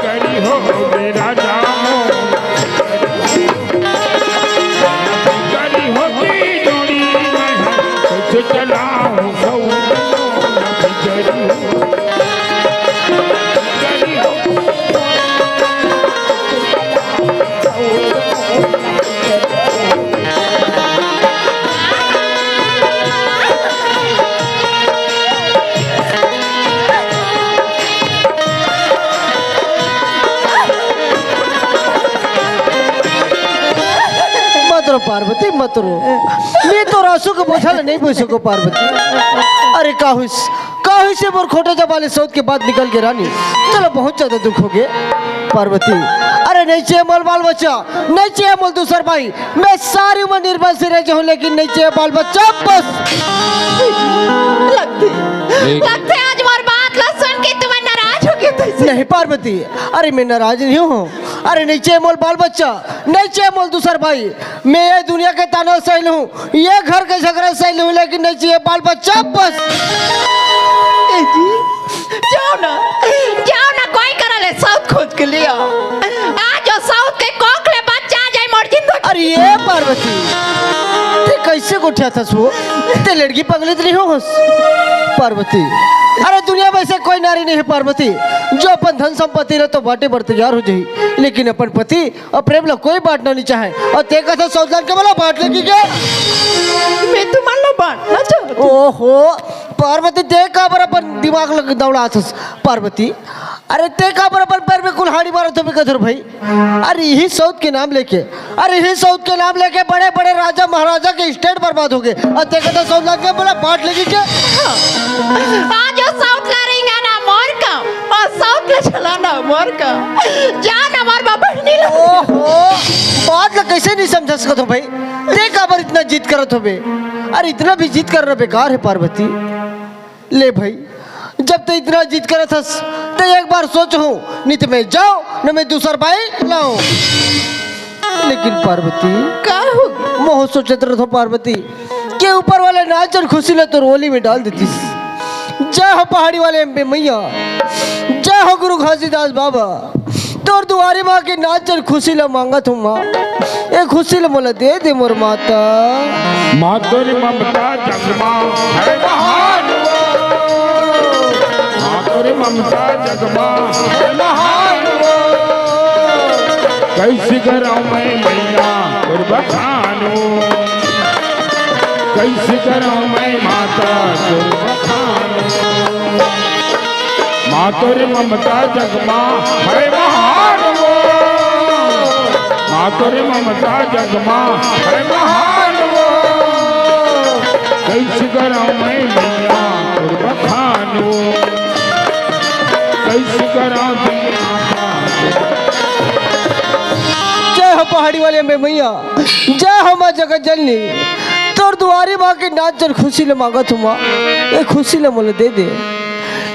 फिकरी होगे राजा फिकरी होगी जोड़ी मैं चलाऊं पार्वती मत रो। मैं तो रासू को बोझा नहीं बोझ सको पार्वती। अरे काहुस से मोर खोटे जबाले सौत के बाद निकल के रानी चलो बहुत ज्यादा दुख हो गए पार्वती। अरे नहीं चाहिए मोल बाल बच्चा नहीं चाहिए मोल दूसर भाई मैं सारी उम्र निर्बल से रह जाऊं लेकिन नहीं चाहिए बाल बच्चा बस। लगते आज मोर बात ला सुन के तुम नाराज हो गए। नहीं पार्वती अरे मैं नाराज नहीं हूँ। अरे नहीं चाहिए मोल बाल बच्चा नहीं चाहिए मोल दूसर भाई मैं ये दुनिया के ताना सहल हूँ ये घर के झगड़ा सहल हूँ लेकिन नहीं चाहिए बाल बच्चा बस। जाओ ना कोई करा ले साउथ खोज के लिया। आज जो साउथ के कोख ले बच्चा आ जाए मोर जिंदगी। अरे ये पार्वती ते कैसे उठा था सो ते लड़की पगली तो नहीं हो पार्वती। अरे दुनिया में वैसे कोई नारी नहीं है पार्वती जो अपन धन संपत्ति ले तो बांटे पर तैयार हो जाए, लेकिन अपन पति और प्रेम ला कोई बांटना नहीं चाहे। और ते कथा सौदान के बोला बांट लेगी क्या? मैं तुम्हाला बांटना चाहती हूँ। ओहो पार्वती ते का पर अपन दिमाग लग दौड़ा थस पार्वती। अरे ते का पर अपन पैर में कुल्हाड़ी मारो तो भी कधर भाई। अरे यही सौद के नाम लेके, अरे यही सौद के नाम लेके बड़े बड़े राजा महाराजा के स्टेट बर्बाद हो गए। और ते कथा सौद लग बोला बांट लेगी क्या? आज जो साउथ लड़ेगा ना मोर का और साउथ ले चलाना मोर का जान हमार बाबा नहीं ला। ओहो बात ला कैसे नहीं समझ सकत हो भाई? ते का पर इतना जिद करत हो बे? अरे इतना भी जिद करना बेकार है पार्वती। ले भाई जब तो इतना जिद करत हस तो एक बार सोच हूँ नहीं तो मैं जाऊँ न मैं दूसरा भाई लाऊं। लेकिन पार्वती का होगी? मोह सोचत रहो पार्वती के ऊपर वाले नाच और खुशी ले तो रोली में डाल देती। जय हो पहाड़ी वाले अम्बे मैया, जय हो गुरु घासीदास बाबा। तोर दुआरी माँ की नाच और खुशी ला मांगत हूँ माँ, ए खुशी ला मोला दे दे मोर माता। मातुर ममता जगमा है महान वो, मातुर ममता जगमा है महान वो, कैसे कराऊं मैं मैया तुर बखानो, कैसे कराऊं मैं माता तुर बखानो। मातुर ममता जगमा है महान वो, मातुर ममता जगमा है महान वो, कैसे कराऊं मैं मैया तुर बखानो, कैसे कराऊं जय हो पहाड़ी वाले अम्बे मैया, जय हो माँ जगत जननी। तोर दुआरी माँ की नाच और खुशी ले मांगत हूँ माँ, ये खुशी ले मोला दे दे।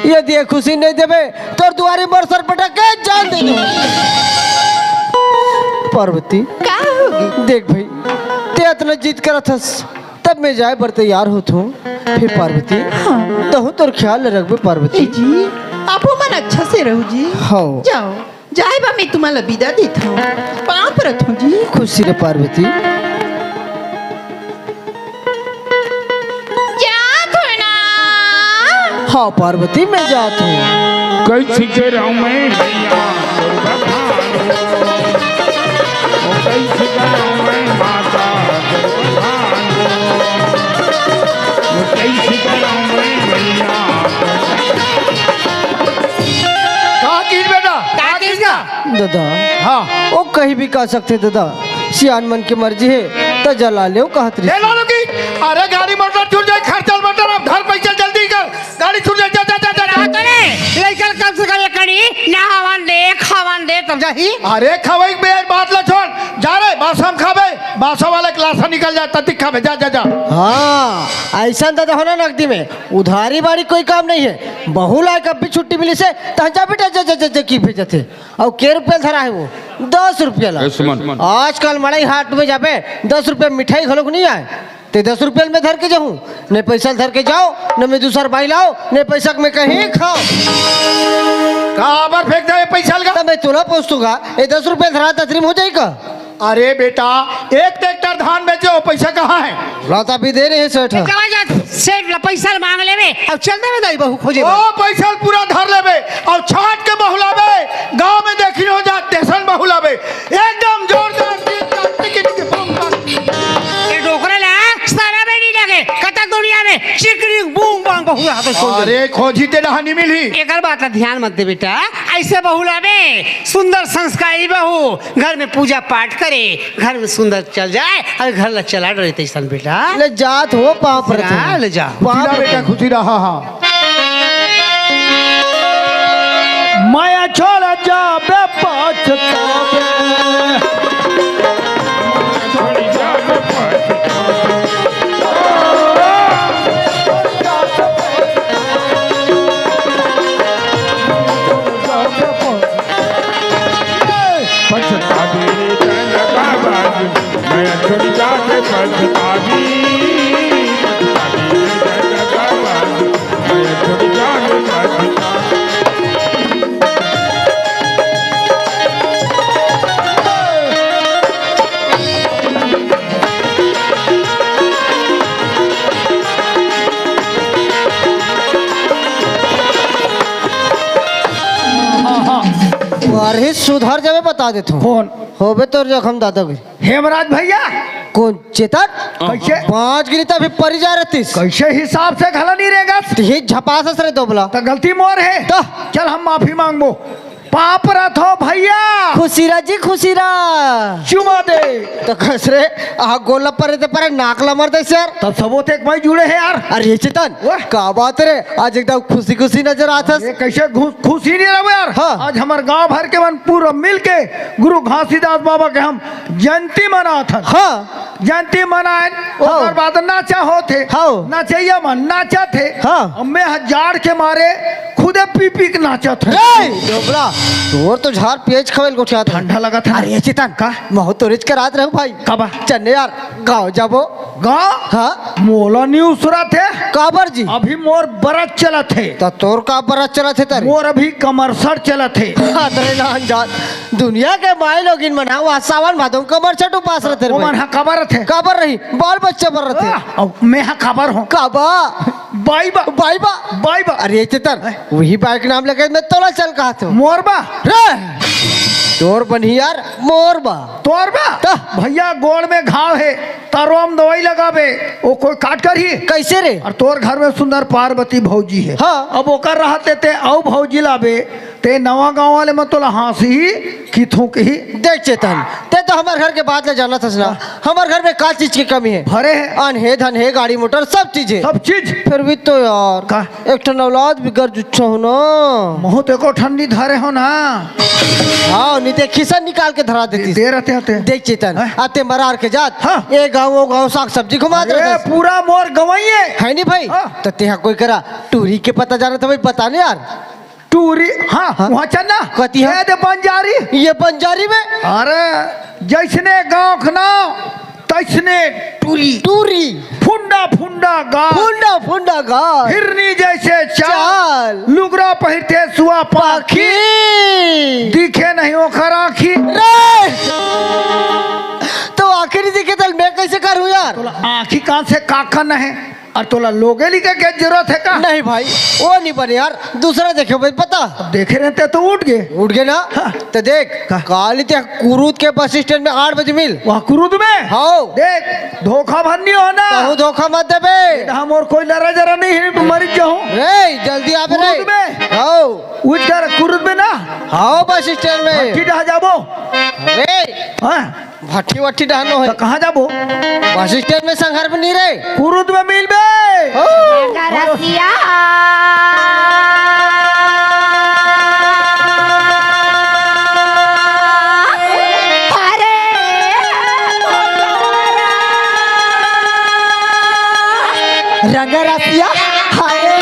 यदि ये खुशी नहीं देवे तोर दुआरी मोर सर पटक के जान दे दो। पार्वती का होगी? देख भाई ते इतना जिद करत हस तब मैं जाए पर तैयार होत हूँ। फिर पार्वती तो तोर ख्याल रखबे ए पार्वती। जी आपो मन अच्छा से रहो जी। हाँ जाओ जाए बा मैं तुम्हाला विदा देता हूँ, पाँव परत हूँ जी। खुशी रे पार्वती। जात हो ना? हाँ पार्वती मैं जात हूँ। कैसे कराऊं मैं मैया तुर बखानो, ओ कैसे कराऊं मैं माता तुर बखानो, ओ कैसे कराऊं मैं मैया कहा की बेटा? दादा हाँ ओ कहीं भी कह सकते दादा, सियान मन की मर्जी है तो जला ले कहत रही। ए लालो की अरे गाड़ी मोटर छूट जाए, खर्चल मोटर अब घर पैसा जल्दी कर, गाड़ी छूट जाए। जा जा जा जा लइकन कम से कम कड़ी ना हवन दे तब जाही। अरे खवाई बे बात ला छोड़, जा रे बासम खाबे, बासम वाले क्लासा निकल जाए ततिक खाबे। जा जा जा। हाँ ऐसा दादा होना नकदी में उधारी बाड़ी कोई काम नहीं है। बहू लाए कब भी छुट्टी मिली से तहजा बेटा जा जा जा की भेजते। और के रुपया धरा है वो 10 रुपया ला। आजकल मड़ई हाट में जाबे 10 रुपया मिठाई घलोक नहीं आए ते 10 रुपया में धर के जाऊँ न पैसा धर के जाओ न मैं दूसरा बाई लाओ न पैसा में कहीं खाओ। कहाँ पर फेंक दे पैसा लगा? तो मैं तुला पूछूंगा ये 10 रुपया धरा तस्रीम हो जाएगा? अरे बेटा एक ट्रैक्टर धान बेचे वो पैसा कहाँ है? लौटा भी दे रहे हैं सेठ। सेठ ला पैसा मांग लेवे अब चल देवे दाई बहू खोजे। ओ पैसा पूरा धर लेबे और छाट के बहुलाबे, गांव में देखी हो जा स्टेशन बहुलाबे एकदम जोरदार ये डोकरे ला सारा बेड़ी लगे कता दुनिया में चिकनी बूम बांग बहुला हाथ छोड़ दे। अरे खोजी ते नहीं मिली। एक बात ला ध्यान मत दे बेटा, ऐसे बहुला में सुंदर संस्कारी बहू घर में पूजा पाठ करे, घर में सुंदर चल जाए और घर ला चला रहते सन बेटा। ले जात हो पाँव पर ले जा खुशी रहा बेटा, खुशी रहा। हाँ माया छोड़ जाबे पछतावे, छोड़ी जावे पछतावी रे चंदा बाबू, मैं छोड़ी जाके पछतावी, पछतावी रे चंदा बाबू, मैं छोड़ी जाके पछतावी। अरे सुधर जावे बता देता हूँ कौन होबे तो जखम दादागिरी हेमराज भैया कौन चेतन कैसे 5 गिरी तभी परी जा रही कैसे हिसाब से घला नहीं रहेगा ही झपास रे दोबला तो गलती मोर है तो चल हम माफी मांगबो पाप रथ हो भैया खुशीरा जी खुशीरा चुमा दे तो खसरे आ गोला पर नाकला मर दे सर तब सबो ते एक भाई जुड़े हैं यार अरे चेतन वाह। का बात रे आज एकदम खुशी खुशी नजर आता ये कैसे खुशी नहीं रहो यार हाँ। आज हमारे गांव भर के मन पूरा मिल के गुरु घासीदास बाबा के हम जयंती मनाथन हाँ जयंती मनाए हाँ। और बाद नाचा होते हाँ। नाचैया मन नाचा थे हाँ। मैं हजार के मारे खुदे पी पी के नाचा थे रे दोबला तोर तो झाड़ पेज खवेल गोठिया था ठंडा लगा था अरे चेतन का महु तो रिच के रात रहूं भाई कबा चन्ने यार गाँव जाबो गाँव हाँ मोला न्यूज सुरा थे काबर जी अभी मोर बरत चला थे तो तोर का बरस चला थे तारे मोर अभी कमरसर चला थे अरे ना जान दुनिया के माई लोग इन मनाओ आज सावन भादों कमर छटू पास रहते वो मन हाँ खबर थे काबर रही बाल बच्चे बर रहे अब मैं हाँ खबर हूँ काबा बाई बा बाई बा बाई बा अरे चेतन वही बाइक नाम लेके मैं तोला चल कहा था मोरबा रे तोर बनी यार मोरबा तोरबा ता। भैया गोड़ में घाव है तारो हम दवाई लगाबे वो कोई काट कर ही कैसे रे और तोर घर में सुंदर पार्वती भौजी है हाँ। अब ओकर रहते ते औ भौजी लाबे ते नवा गांव वाले में तोला हंसी की थूक ही देख चेतन ते तो हमारे घर के बात ले जाना था ना हमारे घर में का चीज की कमी है भरे है अन है धन है गाड़ी मोटर सब चीज है सब चीज फिर भी तो यार का? एक ठन औलाद भी कर जुच्छा हो ना मुँह ते को ठंडी धरे हो ना हाँ नहीं ते खिसा निकाल के धरा देती दे रहते होते देख चेतन हाँ? आते मरार के जात हाँ। ये गाँव वो गाँव साग सब्जी घुमा दे अरे पूरा मोर गवैये है नहीं भाई हाँ। तो तेहा कोई करा टूरी के पता जाना था भाई पता नहीं यार टूरी हाँ वहाँ चलना कथी है? ये दे बंजारी ये बंजारी में अरे जैसने गाँव खना तैसने टूरी टूरी फुंडा फुंडा गाँव फुंडा फुंडा गाय हिरनी जैसे चाल चाल लुगरा पहिरते सुआ पाखी पाखी दिखे नहीं ओखर आखी रे तो आखिरी दिखे तल मैं कैसे करूँ यार तोला आखी कहाँ से काखन है और तोला लोगे लिखे के जरूरत है का नहीं भाई वो नहीं बने यार दूसरा देखे भाई पता देखे रहते तो उठ गए उठ गए ना हाँ। तो देख का? काली ते कुरूद के बस स्टैंड में 8 बजे मिल वहाँ क्रूद में हाँ देख धोखा भरनी हो ना कहूँ धोखा मत दे बे हम और कोई लड़ा जरा नहीं है मर जाऊँ रे जल्दी आ बे कुरूद में? रे हाँ उठ कर क्रूद में ना हाँ बस स्टैंड में ठीक है जाबो रे हाँ भट्टी वट्टी डहनो है तो कहाँ जाबो बस स्टैंड में संघर्ष में नहीं रे क्रूद में मिल बे रसिया अरे रंग रसिया हरे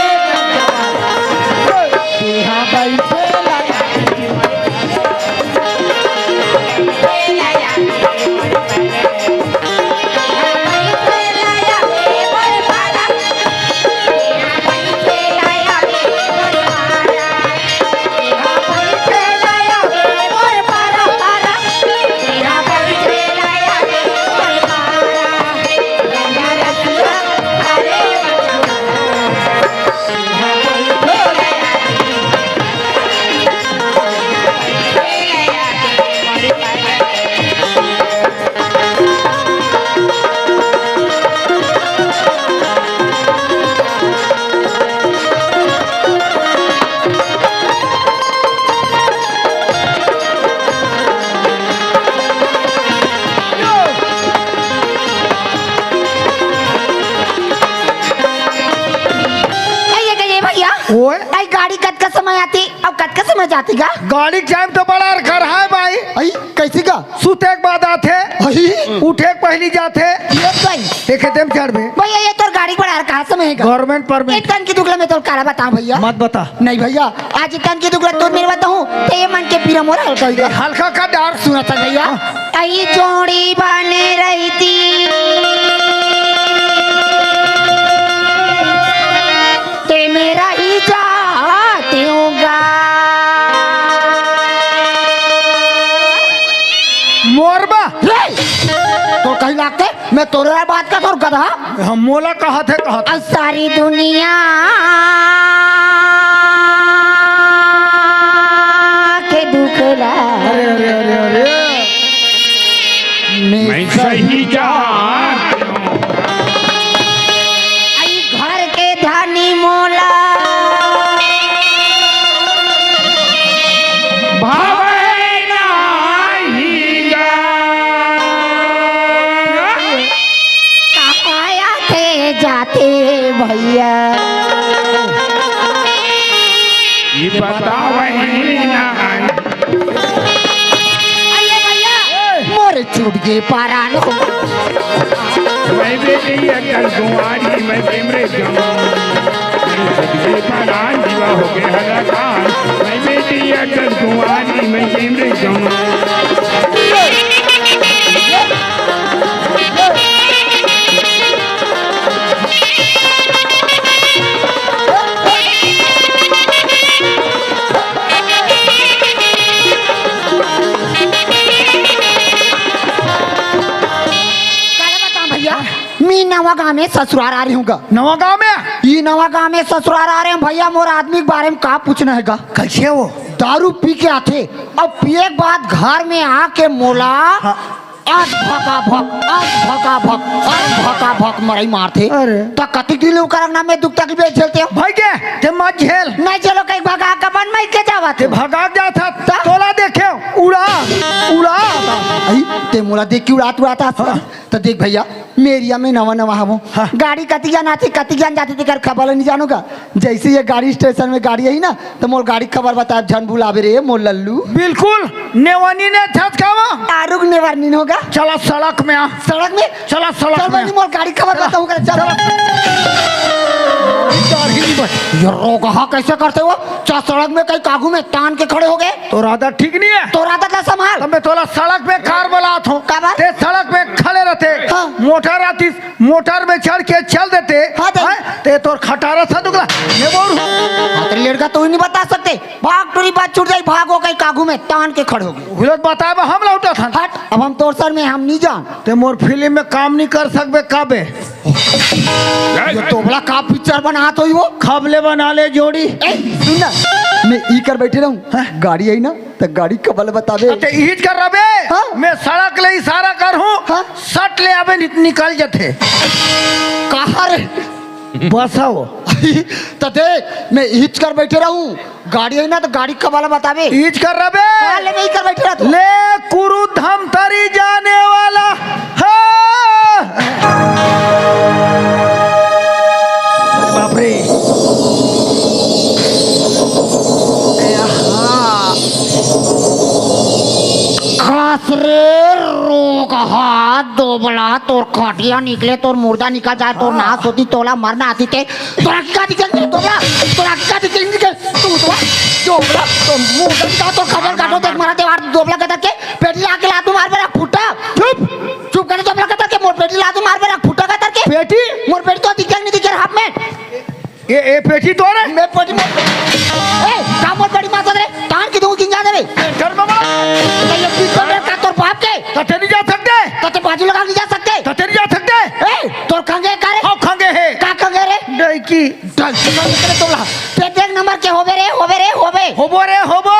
यहाँ बैठे ओए आई गाड़ी कत का समय आती और कत का समय जाती का गाड़ी के टाइम तो बड़ा घर है भाई आई कैसी का सुते के बाद आते उठे के पहली जाते ये भाई देखे तेम चढ़बे भैया ये तो गाड़ी बड़ा कहाँ समय है गवर्नमेंट परमिट एक टन की दुगला में तो काला बताऊं भैया मत बता नहीं भैया आज टन की दुगला तो मेरे बताऊं तो ये मन के पीरा मोरा हल्का हो गया हल्का का डार सुना था भैया आई जोड़ी बने रही थी ते मेरा ही जाते होगा मोरबा तो कहीं लागते मैं तोरा बात का तोर गधा हम मोला कहा थे और सारी दुनिया के दुख ला लगे पारान हो मैं बेटी अकल कुंवारी मैं सिमरे जमा सदके परान जीवा हो गए हलाकान मैं बेटी अकल कुंवारी मैं सिमरे जमा मी नवा गाँव में ससुराल आ रही हूँ नवा गांव में ये नवा गाँव में ससुराल आ रहे हैं भैया मोर आदमी के बारे में का पूछना है गा कैसे वो दारू पी के आते अब पिए के बाद घर में आके मोला आज भका भक मरई मारते अरे। तो कति दिन ओकर नाम में दुख तकलीफ झेलते हो भाई के ते मत झेल नहीं चलो कहीं भगा का बन में के जावा ते भगा जाता तोला देखे उड़ा उड़ा आई ते मोला देख के उड़ात उड़ाता तो देख भैया मेरिया में नवा नवा हम हाँ। गाड़ी कति जान जाती थी कर खबर नहीं जानूगा जैसे ये गाड़ी स्टेशन में गाड़ी आई ना तो मोर गाड़ी खबर बता झन भुलावे रे मोर लल्लू बिल्कुल नेवानी ने छत खावा आरुग नेवारनी होगा चला सड़क में आ सड़क में चला सड़क चल में बनी मोर गाड़ी खबर बताऊं कर चल ये रोगा कैसे करते हो चा सड़क में कहीं कागू में तान के खड़े हो गए तो राधा ठीक नहीं है तो राधा का संभाल तब मैं तोला सड़क पे कार बलात हूँ का बात? ते सड़क पे खड़े रहते हाँ। मोटर आती मोटर में चढ़ के चल देते हाँ, दे। हैं? ते तोर खटारा था दुगला ये बोल तेरे लड़का तो ही नहीं बता सकते भाग टूरी बात छूट जाई भागो कहीं कागू में तान के खड़े हो गए हुलत बताए हम लौटा था हट अब हम तोर सर में हम नहीं जान ते मोर फिल्म में काम नहीं कर सकबे काबे ये तो बड़ा का पिक्चर बना तो ही वो खबले बना ले जोड़ी ए सुन ना मैं ई कर बैठे रहूं गाड़ी आई ना तो गाड़ी कबल बतावे ते ईज कर रबे हाँ। मैं सड़क ले इशारा कर हूँ हाँ। सट ले आबे निकल जाते कहाँ रे बस आओ तो देख मैं ईज कर बैठे रहूं गाड़ी आई ना तो गाड़ी कबल बतावे ईज कर रबे हाँ, ले मैं ही कर बैठे रहा तू ले कुरु धम तरी जाने वाला हाँ। बाप रे खास रे रोग हाथ दोबला तोर खटिया निकले तोर मुर्दा निकल जाए तोर नाश होती तोला मरना आती थे तोरा क्या दिखेंगे दोबला तोरा क्या दिखेंगे तू दोबला तो मुर्दा निकल तो खबर काटो देख मारा देवार दोबला कदर के पेटी लाके लातू मार पे रख फुटा चुप चुप करे दोबला कदर के मोर पेटी लातू मार पे रख फुटा कदर के पेटी मोर पेटी तो दिखेंगे नहीं दिखे हाथ में ये पेटी तो रे मैं पेटी में ए काम मोर पेटी मार दे कान की दूं किंजा दे कर बाबा ये पीछे में का तोर बाप के तते नहीं जा सकते तो बाजू लगा नहीं जा सकते तते नहीं जा सकते ए तोर खंगे करे हाँ खंगे है का खंगे रे नहीं की निकले तोला पे देख नंबर के होबे रे होबो रे होबो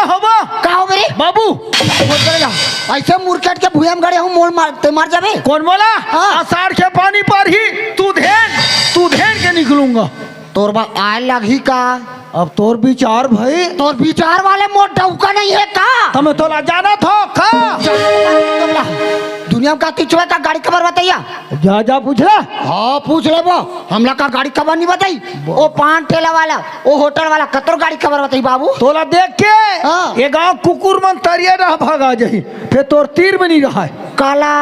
का होबे रे बाबू बोल करे जा ऐसे मुरकेट के भुयम गड़े हूं मोर मार ते मार जाबे कौन बोला हाँ। आषाढ़ के पानी पर ही तू धेन के निकलूंगा तोर बा आए लगी का अब तोर विचार भाई तोर विचार वाले मोर डौका नहीं है का तुम्हें तोला जाना था खा तुमला दुनिया में का तिचवे का गाड़ी खबर बताइया जा पूछला हाँ पूछ ले वो हमला का गाड़ी खबर नहीं बताई वो पान ठेला वाला वो होटल वाला कतरो गाड़ी खबर बताई बाबू तोला देख के हाँ। ये गांव कुकुर मन तरिया रहा भागा जाही फिर तोर तीर में नहीं रहा है काला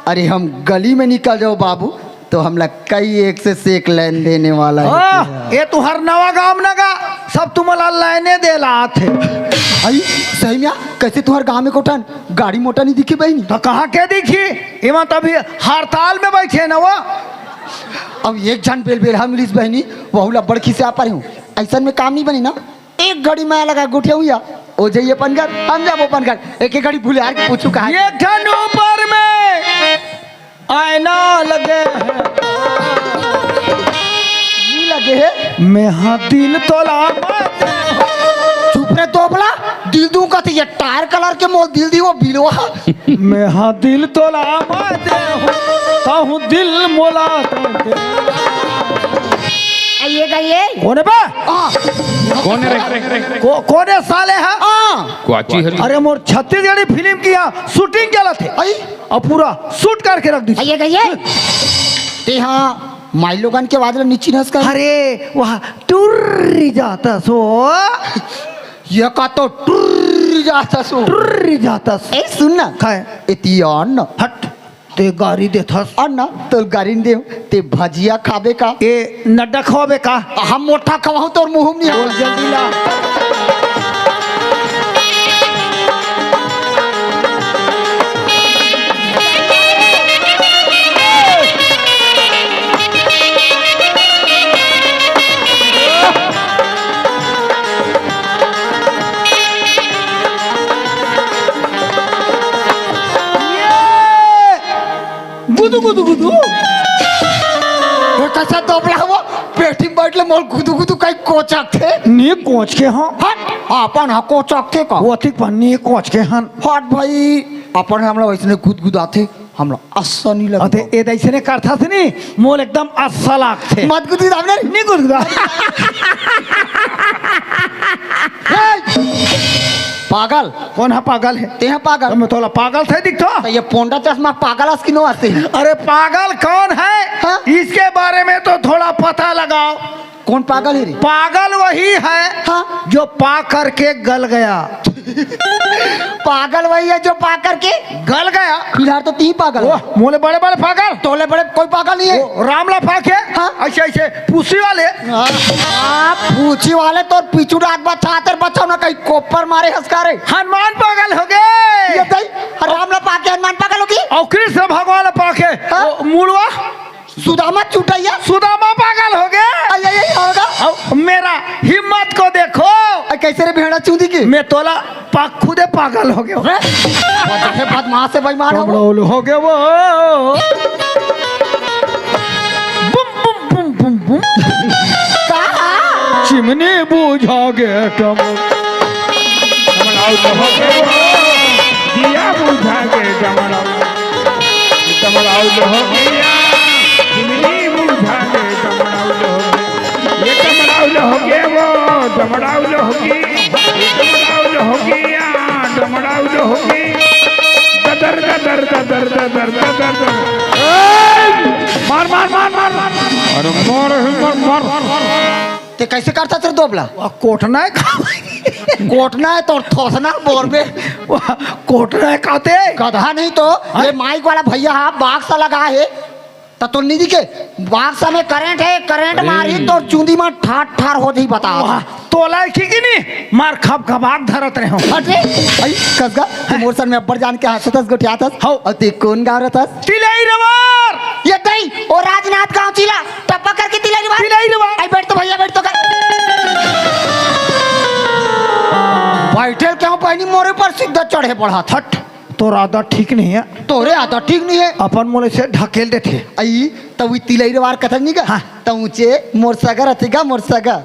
अरे हम गली में निकल जाओ बाबू तो हमला कई एक से एक लाइन देने वाला है हाँ, ये तू हर नवा गांव नगा सब तुम्हारा लाइने दे ला थे आई सही में कैसे तुम्हारे गांव में कोठन गाड़ी मोटा नहीं दिखी बहनी तो कहाँ के दिखी इमा तभी हड़ताल में बैठे ना वो अब एक जन बेलहा मिली बहनी वहुला बड़खी से आ पा रही हूँ ऐसा में काम नहीं बनी ना एक घड़ी में लगा गुठे हुआ ओ जाइए अपन घर हम जाबो अपन घर एक घड़ी भूले यार के पूछू कहा ये ठंड ऊपर में आईना लगे हैं नहीं लगे है मैं हाँ दिल तोला चुप रे दोबला दिल दूं का ये टायर कलर के मोल दिल दी वो बिलवा मैं हाँ दिल तोला ताहू दिल मोला ये गए कौन है बा कौन है रे कौन है साले है क्वाची हरी अरे मोर छत्तीसगढ़ी फिल्म की यहाँ शूटिंग क्या थे आई और पूरा शूट करके रख दी ये गए ते हाँ माई लोगन के वादल नीचे नस कर अरे वहाँ टुर्री जाता सो ये का तो टुर्र जाता सो टुर्री जाता सो ए सुन ना खाए इतियान हट ते गाड़ी देथस अन्ना तो गाड़ी दे ते भजिया खाबे का ए नड्डा खवाबे का हम मोटा खवाऊं तोर मुंह में बोल जल्दी ला गुदू गुदू गुदू कैसा दोबला हुआ पेटी में बैठले मोल गुदू गुदू कई कोचक थे नी कोच के हाँ हट अपन हा कोचक थे का वो ठीक पन्नी कोच के हन हट भाई अपन हमला वैसने गुदगुदाते हमला अच्छा नहीं लगा अते ए दैसे ने करथा थे नी मोल एकदम अच्छा लागथे मत गुदगुदा ने नी गुदगुदा पागल कौन है पागल है ते हैं पागल मैं तोला पागल थे दिखतो तो ये पोंडा चश्मा पागल की नो आते हैं अरे पागल कौन है हाँ? इसके बारे में तो थोड़ा पता लगाओ कौन पागल है रे पागल वही है हाँ? जो पा करके गल गया पागल वही है जो पा करके गल गया फिलहाल तो तीन पागल वो मोले बड़े बड़े पागल तोले बड़े कोई पागल नहीं है वो रामला फाके हाँ? ऐसे ऐसे पूसी वाले आप पूछी वाले तो पिछू रात बचातर बचाओ ना कहीं कोपर मारे हंसकारे हनुमान पागल हो गए ये दई रामला पाके हनुमान पागल होगी और कृष्ण भगवान पाके हाँ? वो मुड़वा सुदामा चुटैया सुदामा पागल हो गए यही होगा और मेरा हिम्मत को देखो कैसे रे भेड़ा चूदी की मैं तोला खुदे पागल हो गया बदमाश से बेईमान हो कमरोल हो गया वो बुम बुम बुम बुम बुम चिमनी बुझा गया कमर दिया बुझा के डमराऊ हो गया चिमनी बुझा के डमराऊ ये डमराऊ हो गया वो डमराऊ हो गई डमराऊ हो गया डमराऊ हो गई दर दर दर दर दर दर मार मार मार मार अरे मार ते कैसे करता तेरे दोबला कोटना है कोटना है तो ठोसना बोर में कोटना है कहते गधा नहीं तो ये माइक वाला भैया हाँ बाग सा लगा है तो निधि के बाग सा में करंट है करंट मारी तो चूंदी में ठाट ठार हो ही बताओ तोला की नहीं मार खप खपाक धरत रहे हो हट रे आई कसगा तू मोर सर में अब्बर जान के हंसतस गोठियातस हो और ते कौन गाँव रहतस तिलई रवार ये दई ओ राजनाथ गांव चिला टप्पा करके तिलई रवार तिलई रवार आई बैठ तो भैया बैठ तो कर बैठे क्यों पहनी मोरे पर सीधा चढ़े पड़ा हट तोरा आदत ठीक नहीं है तोरे आता ठीक नहीं है अपन मोले से ढकेल देते आई तब तिलई रवार कथन नहीं का हाँ। तो ऊंचे मोर सगर अथेगा मोर सगा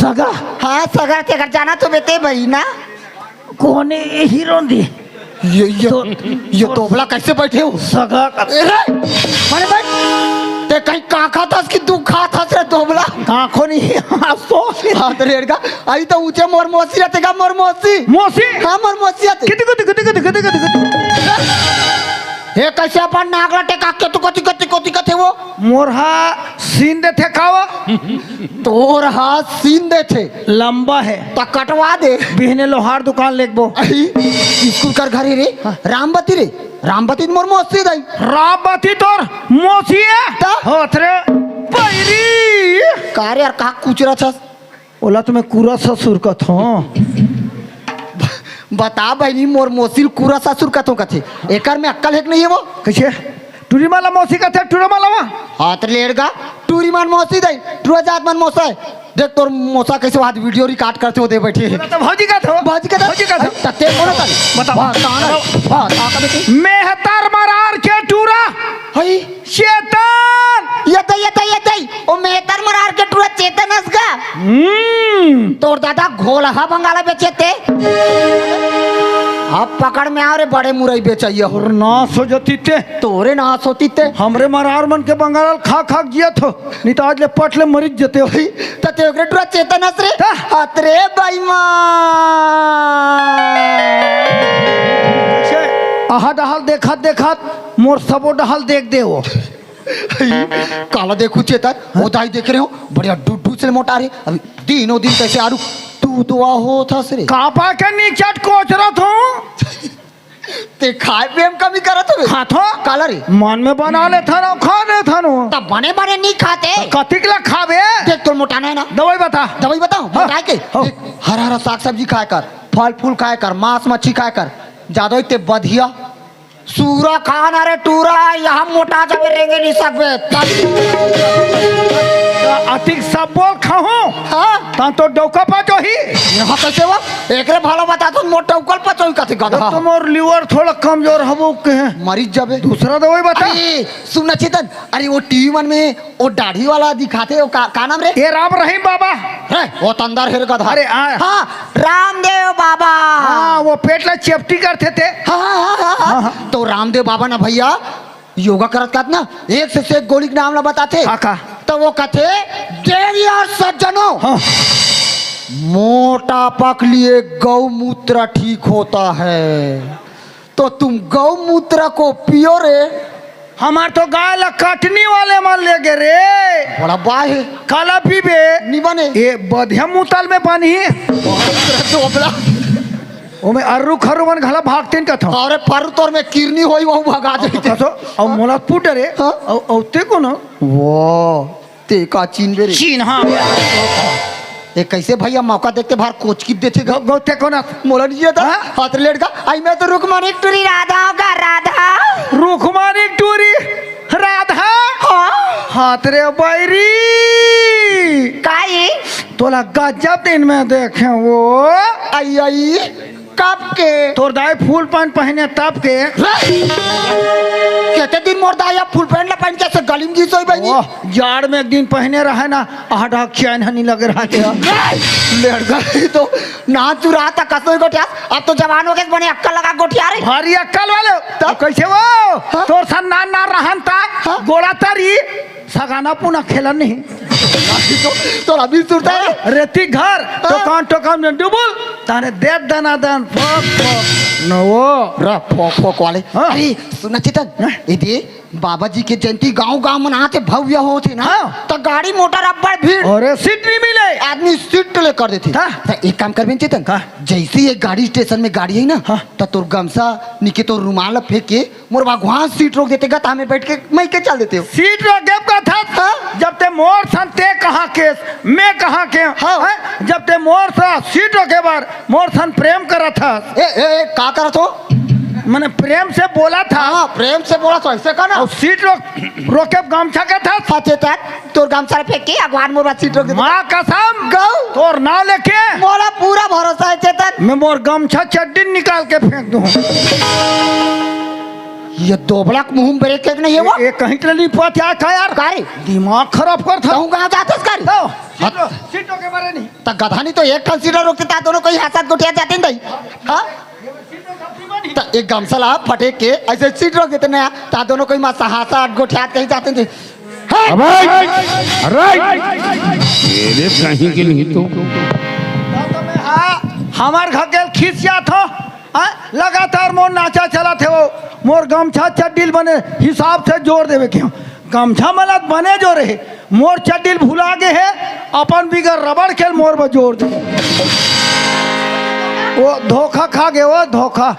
सगा हाँ सगर ते घर जाना तो बेटे भाई ना कोने हीरो दी ये तोबला कैसे बैठे हो सगा अरे भाई ते कहीं काखा था कि तू खा था रे तोबला आंखों नहीं हंसो हाँ तो रेड़ का आई तो ऊंचे मोर मोसी रहतेगा मोर मोसी मोसी हाँ मोर मोसी आते कित हे कैसे अपन नागला टेका के तू कति कति कति कथे वो मोरहा सीन देते खावा तोर हाथ सीन दे थे लंबा है तो कटवा दे बिहने लोहार दुकान लेकबो आई स्कूल कर घरे रे रामबती रे रामबती मोर मोसी दई राबती तोर मोसी है ता? होथरे पैरी कार्य यार कहा कुचरा था ओला तुम्हें पूरा ससुर का था बता बहनी मोर मोसी पूरा ससुर कथों कथे एकर में अक्कल है कि नहीं है वो कैसे टूरी माला मौसी का थे टूरा माला वा हाथ लेड़गा टूरी मान मौसी दई टूरा जात मन मौसा है देख तोर मौसा कैसे हाथ वीडियो रिकॉर्ड करते हो दे बैठे है तो भौजी का था बाजी का भौजी का था तते कौन कर बताओ। हां ता बेटी मेहतर मरार के टूरा हई शैतान ये तई ओ मेहतर मरार के टूरा चेतनस का तोर दादा घोलहा बंगाला बेचते अब पकड़ में आ रे बड़े मुरई बेचैया हो और ना सो जती ते तोरे ना सोती ते हमरे मरार मन के बंगाल खा खा जियत हो नहीं तो आज ले पट ले मरीज जते हो तते ओकरे टूरा चेतनस रे ता? अतरे बेईमान आहा डहाल देखत देखत मोर सबो डहाल देख दे वो काला देखू चेतन वो दाई देख रहे हो बढ़िया डुडू से मोटा रे अभी दिनों दिन कैसे आरू तू दूधवा हो था रे कापा के नीचे कोच रहा हूँ ते खाए पे हम कमी करत हो खाथो काला रे मन में बना ले था ना खा ले था नो तब बने बने नहीं खाते कथी के लिए खावे देख तो मोटाना है ना दवाई बता दवाई बताओ हाँ, मोटाए के हाँ। हरा हरा साग सब्जी खाए कर फल फूल खाए कर मांस मच्छी खाए कर ज्यादा इतने बढ़िया सूरा खाना रे टूरा यहाँ मोटा जावे रेंगे नहीं सकबे अतिक सब बोल खाऊं हाँ ता तो डौका पाचो ही यहाँ कैसे वो एकरे भालो बता तो मोटा उकल पचोई कथे गधा तुम और लिवर थोड़ा कमजोर हबो के हैं मरीज जाबे दूसरा दवाई बता अरे सुन चेतन अरे वो टीवी वन में वो दाढ़ी वाला दिखाते वो का नाम रे ये राम रहीम बाबा रे वो तो अंदर हेर गधा अरे हाँ रामदेव बाबा हाँ वो पेट ला चेपटी करते थे हाँ तो रामदेव बाबा ना भैया योगा करत करत ना एक से एक गोली के नाम ला बताते का तो वो कहते देवी और सज्जनों हाँ। मोटापा के लिए गौमूत्र ठीक होता है तो तुम गौमूत्र को पियो रे हमार तो गाय ला कटनी वाले मान ले गे रे बड़ा बाहे काला पीबे नहीं बने ये बढ़िया मुताल में पानी दोबला ओमे अर्रु खरु मन घला भागतेन कथो अरे पर तोर में किरनी होई वो भगा देते कथो औ मोला पुटरे हाँ। औ ते को न वो ते का चीन बेरे चीन हां ये कैसे भैया मौका देखते बाहर कोच की देते गा गौते को न मोला नहीं था हाथ लेट का आई मैं तो रुकमानी टूरी राधा का राधा रुखमानी टूरी राधा हाथ रे बैरी काई तोला गजब दिन में देखे वो आई आई कब के तोर दाई फूल पैंट पहने तब के कहते दिन मोर दाया फुल पैंट ला पहन कैसे गलिम जी सोई भाई ओह, जाड़ में एक दिन पहने रहे ना आधा चैन हनी लगे रहा के लेट गई तो ना तू रहा था कसोई गोटिया अब तो जवान हो गए बने अक्कल लगा गोटिया रे भारी अक्कल वाले तो कैसे वो तोर सन ना रहन ता गोला तारी सगाना पुना खेलन नहीं तो अभी सुरता है रेती घर तो कान में डुबुल ताने दे दना दन फक न वो रा फोक फोक वाले हाँ। अरे सुना चेतन ये बाबा जी के जयंती गांव मनाते भव्य होते ना हाँ। तो गाड़ी मोटर अब्बड़ भीड़ और सीट नहीं मिले आदमी सीट ले कर देते हाँ। तो एक काम कर चेतन जैसे ये गाड़ी स्टेशन में गाड़ी है ना हाँ। तो तोर गमछा निके तो रुमाल फेंक के मोर वहां सीट रोक देते गता में बैठ के मैं के चल देते हो सीट रो गेप का था हाँ। जब ते मोर सन ते कहाँ के मैं कहाँ के हाँ। हैं? जब ते मोर सा सीट रो के बार मोर सन प्रेम करा था ए का करत हो मैंने प्रेम से बोला था हाँ प्रेम से बोला तो ऐसे का ना और सीट रोके गमछा का था सचे तक तोर गमछा फेंक के अगवान मोर सीट रोक देते माँ कसम गौ तोर नाव लेके मोला पूरा भरोसा है चेतन मैं मोर गमछा चड्डी निकाल के फेंक दूँ ये दोबड़ा मुंह ब्रेक के नहीं है वो ये कहीं के लिए पता क्या यार कारे दिमाग खराब कर था कहूँ कहाँ जाते कर सीटों के बारे नहीं तो गधा नहीं तो एक ठन सीटर रोकते ता दोनों कोई हाथ गोटिया जाते नहीं हाँ तो एक गमसला फटे के ऐसे सीट रोक देते ना ता दोनों कोई माँ हाथ गोटिया कहीं जाते थे तेरे कहीं के नहीं तो हमार घर के खींचिया था लगातार मोर नाचा चला थे वो मोर गमछा चड्डील बने हिसाब से जोड़ देवे क्यों गमछा मलत बने जो रहे मोर चड्डील भुला गए है अपन बिगर रबड़ खेल मोर पर जोड़ दे वो धोखा खा गए वो धोखा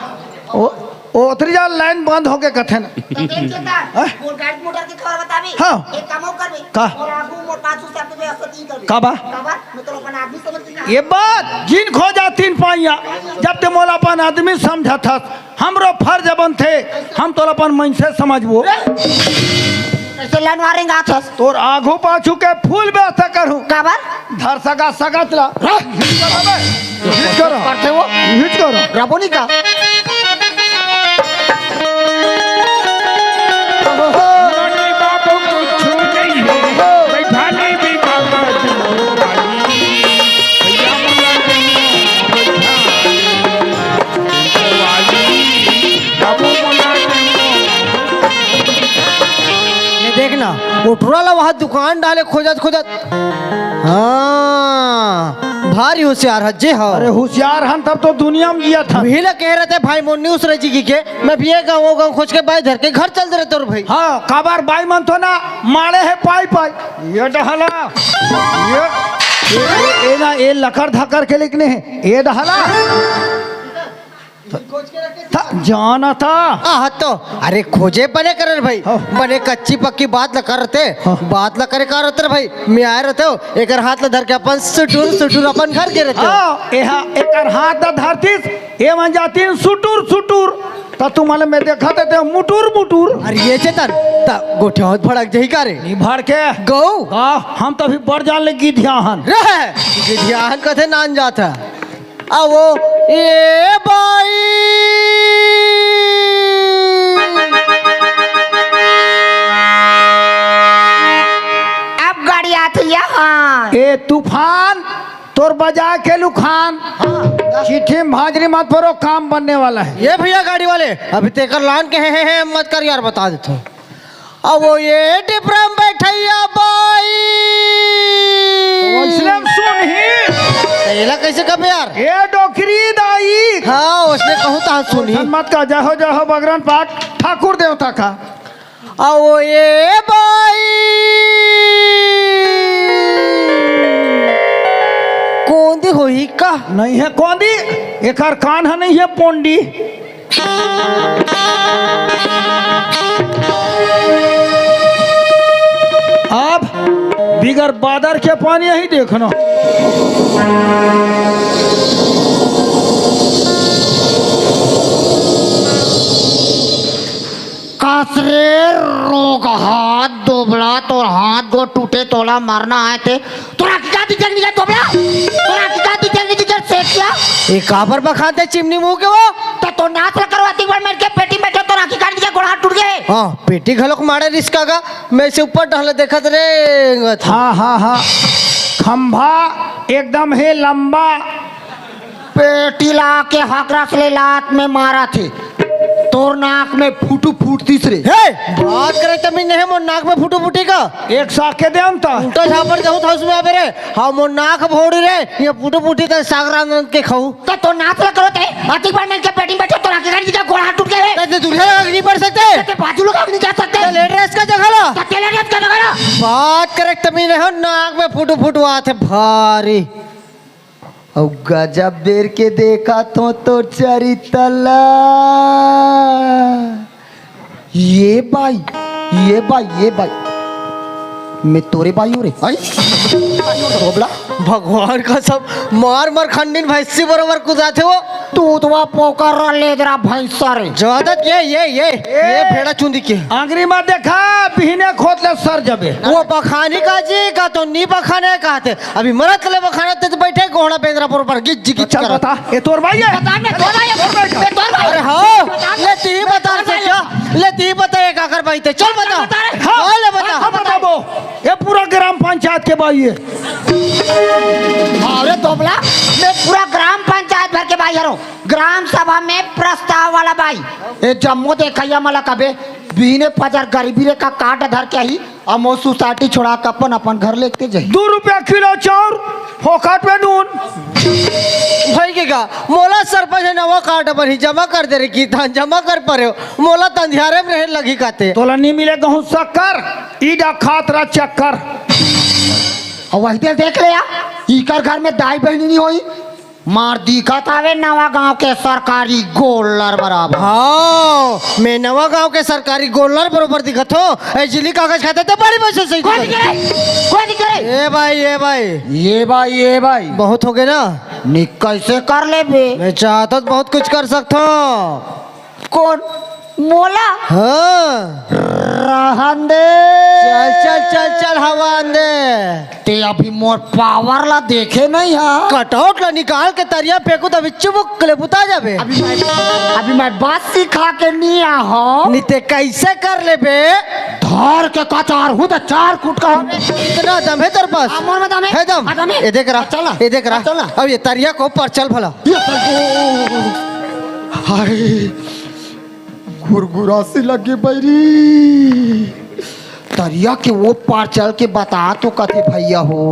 वो उतरी जा लाइन बंद हो गए कथे ना हाँ का बा ये बात जिन खो जा तीन पाइया जब ते मोला अपन आदमी समझा था हमरो फर्ज बन थे हम तो अपन मन से समझबो कैसे लाइन मारेंगे तोर आगू पाछू के फूल व्यवस्था करूं काबर धर सगा सगतला हिट करो करते वो हिट करो रबोनी का नहीं बाबू कुछ नहीं है बैठाने भी कागज मोराली भैया मुला बाबू मुला ये देखना उठरा ला वहाँ दुकान डाले खोजत हाँ भारी होशियार हज्जे हाँ अरे होशियार हम तब तो दुनिया में जिया था भीला कह रहे थे भाई मोन्नी उस रजी की के मैं भी ये गाँव खोज के बाई धर के घर चल रहे तोर भाई हाँ काबार बाई मन तो ना मारे है पाई पाई ये डहला ये ए ना ये लकड़ धकर के लिखने हैं ये डहला जाना था हाँ तो अरे खोजे बने करे रे भाई हाँ। बने कच्ची पक्की बात ल कर रहते हाँ। बात ल करे का रहते रे भाई मैं आए रहते हो एक हाथ ल धर के अपन सुटुर सुटुर अपन घर के रहते हो हाँ यहाँ एक हाथ दा धरतीस ये मन जाती सुटुर सुटुर तो तुम्हारे में देखा थे मुटुर मुटुर अरे ये चेतन ता गोठे होत भड़क जही का रे निभर के गौ हम तो अभी बढ़ जान लगी ध्यान रे ध्यान कथे नान जाता आ वो ये बाई अब गाड़ी आती यहाँ ए तूफान तोर बजा के लुखान चिट्ठी में भाजरी मत परो काम बनने वाला है ये भैया गाड़ी वाले अभी तेकर लान के हैं मत कर यार बता देता हूँ अब वो ये डिब्रम बैठैया बाई इसलिए हम सुन ही तेला कैसे कब यार ये डोकरी दाई हाँ उसने कहूँ ता सुनी मत का जहो जहो बगरन पाठ ठाकुर देवता का अब वो ये बाई कौन दी होई का नहीं है कौंदी एक कान है नहीं है पोंडी अब बिगर बादर के पानी यही देखना कसरे रोग हाथ दोबड़ा तो हाथ गो टूटे तोला मारना आए थे तोरा क्या दिक्कत नहीं है दोबड़ा तोरा क्या दिक्कत नहीं है सेठ क्या ये काबर बखाते चिमनी मुंह के वो तो नाच ल करो अति बार मेरे के पेटी में तो राखी काट दिया गोड़ हाथ टूट गए हाँ पेटी घलोक मारे रिस्का का मैं से ऊपर टहले देखत रे हाँ हाँ हाँ खंभा एकदम है लंबा पेटी ला के हकरस ले लात में मारा थे तोर नाक में फूटू फूट तीसरे हे बात करे तमी नहीं मोर नाक में फूटू फूटी का एक साके दे हम तो उल्टा झापड़ जाऊं था उसमें आबे रे हाँ मोर नाक भोड़ी रे ये फूटू फूटी तो सागरानंद के खाऊं तो नाच ल करो ते अति बार मेरे के पेटी में बैठे तो राखी काट दिया गोड़ हाथ टूट गए कैसे दूल्हे लगा नहीं पड़ सकते ते बाजू लोग नहीं जा सकते ले ड्रेस का जगह ला तो तेरे रेत का लगा बात करे तमी नहीं नाक में फूटू फूटू आते भारी और गजब बेर के देखा तो चरितला ये भाई ये भाई ये भाई मैं तोरे भाई हो रे आई बोला भगवान का सब मार मार खंडिन भैंसी बरोबर कुदाते हो तू तो पोकर ले जरा भैंसा रे ज्यादा ये भेड़ा चुंदी के आंगरी में देखा बिहने खोद ले सर जबे वो बखानी का जी का तो नी बखाने कहते अभी मरत ले बखाने तो बैठे घोड़ा बेंद्रा पर गिज गिज चल कर बता ये तोर भाई है बता मैं तोड़ भाई मैं तोड़ भाई अरे हाँ ले ती बता से क्या ले ती बता एक आकर भाई ते चल बता हाँ ले बता हाँ बताबो ये पूरा ग्राम पंचायत के भाई है अरे दोबला मैं पूरा ग्राम पंचायत भर के भाई हरो ग्राम सभा में प्रस्ताव वाला भाई ए जम्मू देखैया मला कबे बीने पजार गरीबी रे का काट धर के ही अमो सोसाइटी छोड़ा के अपन अपन घर लेके जाई 2 रुपया किलो चाउर फोकट में नून भाई के का मोला सरपंच नवा कार्ड पर ही जमा कर दे रे की धान जमा कर परे मोला तंधियारे में रहे लगी काते तोला नहीं मिले गहूं शक्कर ईडा खातरा चक्कर और वही देख ले या इकर घर में दाई बहनी नहीं होई मार दिखत आवे नवा गांव के सरकारी गोलर बराबर हाँ मैं नवा गांव के सरकारी गोलर बरोबर दिखत हो ए जिली कागज खाते तो बड़ी पैसे सही कोई दिखत। नहीं करे कोई नहीं करे ये भाई बहुत हो गए ना नी कैसे कर ले बे मैं चाहता तो बहुत कुछ कर सकता हूँ कौन मोला हाँ रहन दे चल चल चल चल हवा दे ते अभी मोर पावर ला देखे नहीं है कटआउट ला निकाल के तरिया फेंकू तो चुबुक ले बुता जाबे अभी मैं बात सिखा के नहीं आ हो निते कैसे कर ले बे धार के कचार हूँ तो 4 फुट का हो इतना दम है तेरे पास मोर में दम है दम दम है। ये देख रहा चला ये देख रहा चला अब ये तरिया को पर चल भला हाय गुरगुरा से लगे बैरी तरिया के वो पार चल के बता तो कथे भैया हो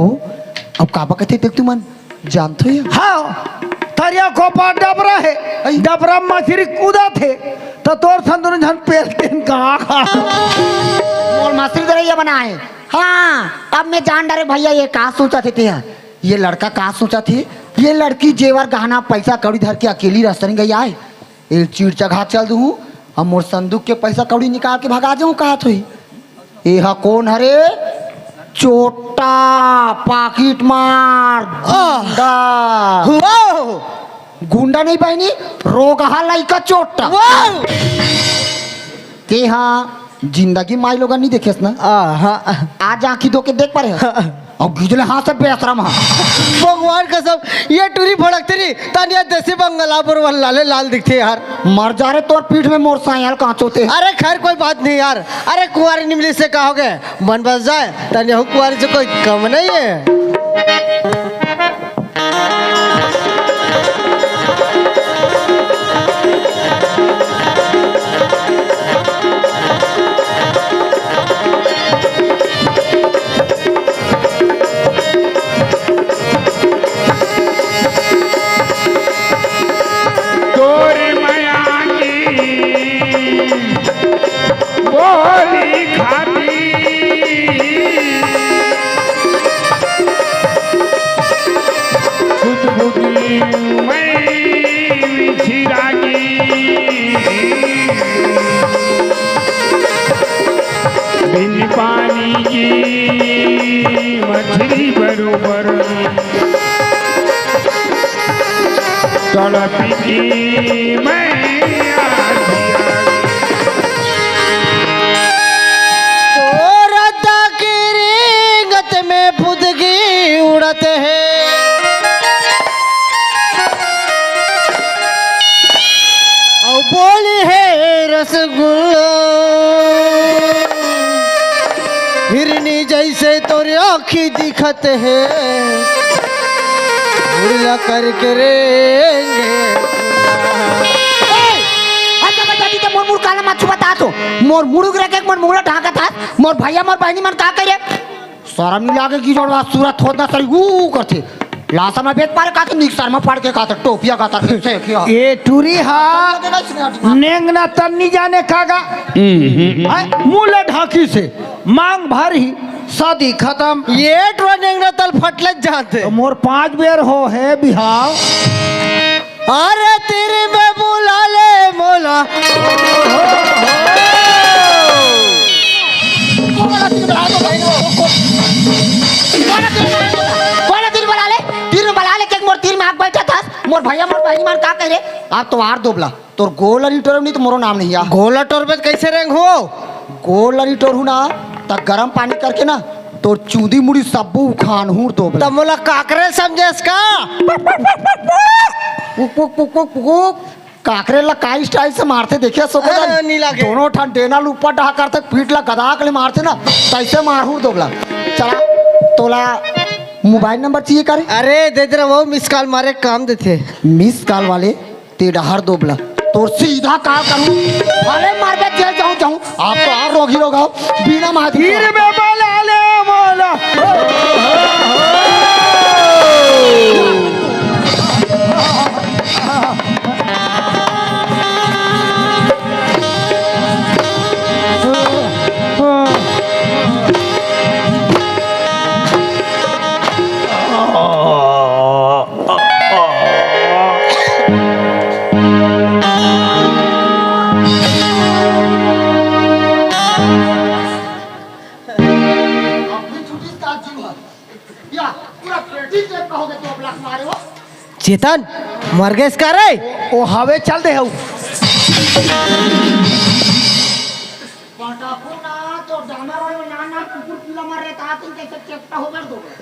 अब काबा कथे देख तू मन जानते हो हाँ तरिया को पार डबरा है डबरा मछली कूदा थे तो तोर संदुन झन पेलते कहाँ मोर मछली दरैया बनाए हाँ अब मैं जान डरे भैया ये कहा सोचा थे ये लड़का कहाँ सोचा थी ये लड़की जेवर गहना पैसा कौड़ी धर के अकेली रास्ते गई आए एक चीड़ चघा चल दूँ हम मोर संदूक के पैसा कौड़ी निकाल के भगा जाऊँ कहा थी यह कौन हरे चोटा पाकिट मार गुंडा गुंडा नहीं बहनी रोगहा लइका चोटा के हाँ जिंदगी माई लोग नहीं देखे ना आज आंखी दो के देख पा रहे और गिजले हाथ से बेहतरम हाँ भगवान कसम ये टूरी भड़कते नहीं तानिया देसी बंगला पर लाले लाल दिखते यार। मर जा रहे तोर पीठ में मोर सायल कांचोते। अरे खैर कोई बात नहीं यार। अरे कुंवारी निमली से कहोगे मन बस जाए तानिया कुंवारी से कोई कम नहीं है। पानी की मछली बरोबर तड़प की मैं रद्दा की रेंगत में फुदकी उड़ते हैं और बोली है रसगुल्ला हिरनी जैसे तोरे आँखी दिखत है उड़ला करके रेंगे मोर मुड़ काला मत बता तो मोर मुड़ुक रखे मोर मुड़ा ढाका था मोर भैया मोर बहनी मन का करे शर्म नहीं लागे की जोड़वा सूरत होत ना सही ऊ करते लासा में बेच पारे का निक्सर में पड़ के का टोपिया का था से किया ये टूरी हा नेंगना तन नहीं जाने खागा मुँह ढाकी से मांग भर ही शादी खत्म ये ट्रेनिंग तल फटले जाते तो मोर 5 बेर हो है बिहाव अरे तेरे में बुला ले मोला मोर भैया मोर बहनी मार का कह रे आप तो आर दोबला तोर गोल रिटोर नहीं तो मोरो नाम नहीं आ गोला टोरबेट कैसे रेंग हो गोल रिटोर हूं ना त गरम पानी करके ना तोर चूदी मुड़ी सबू खान हूं दोबला तब मोला काकरे समझेस का पुक पुक पुक पुक पुक काकरे ला काई स्टाइल से मारते देखिए सो नहीं लागे दोनों ठन डेना ऊपर ढहा करते पीठ ला गदा के मारते ना तैसे मार हूं दोबला चला तोला मोबाइल नंबर चाहिए करे अरे दे दे वो मिस कॉल मारे काम देते मिस कॉल वाले ते डहर दोबला तो सीधा कहा करूं भले मार के जेल जाऊं जाऊं आप तो और रोगी लोग बिना माधी तीर में बोला ले मोला चेतन मर गए इसका रे ओ हवे चल दे हूँ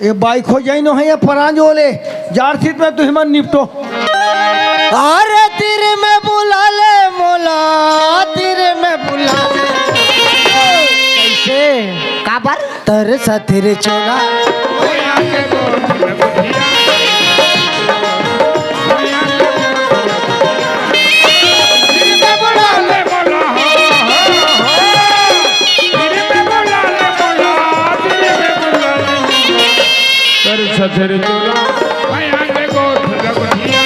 ये बाइक हो जाई नो है ये परांज ओले जार सीट में तुम निपटो अरे तेरे में बुला ले मोला तेरे में बुला ले कैसे काबर तेरे साथ तेरे चोला सधर चोला माया के गोठ लगोठिया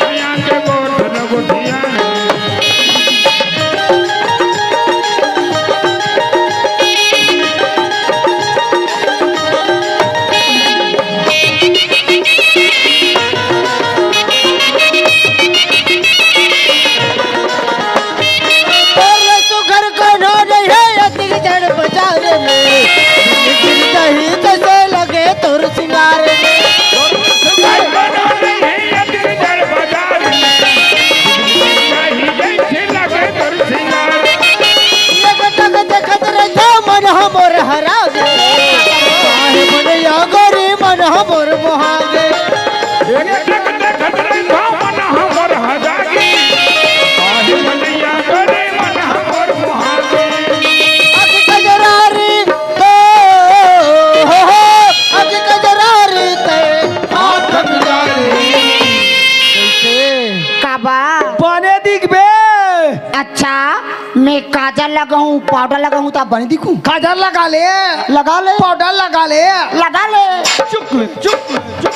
माया के गोठ लगोठिया लगाऊं पाउडर लगाऊं तो बनी दिखूं काजल लगा ले, लगा ले पाउडर लगा ले। लगा ले चुप ले, चुप ले, चुप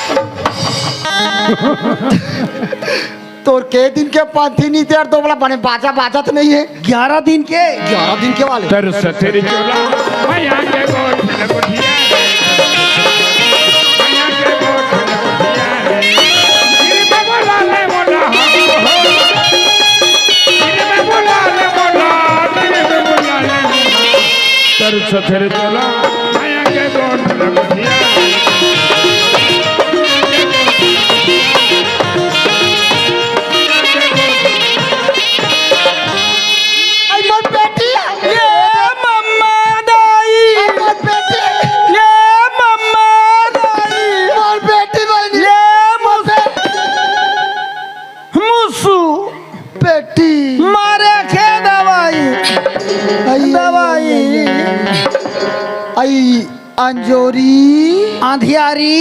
तो के दिन के पाथी नहीं थे तो बोला बने बाजा बाजा तो नहीं है 11 दिन के 11 दिन के वाले तरस तेरी चोला मैया के गोठ न कोठिया रे मैया के गोठ न कोठिया रे गिर में बोला ले मोला गिर में बोला ले मोला गिर में बोला ले तरस तेरी चोला मैया के गोठ न कोठिया रे अंजोरी आंधियारी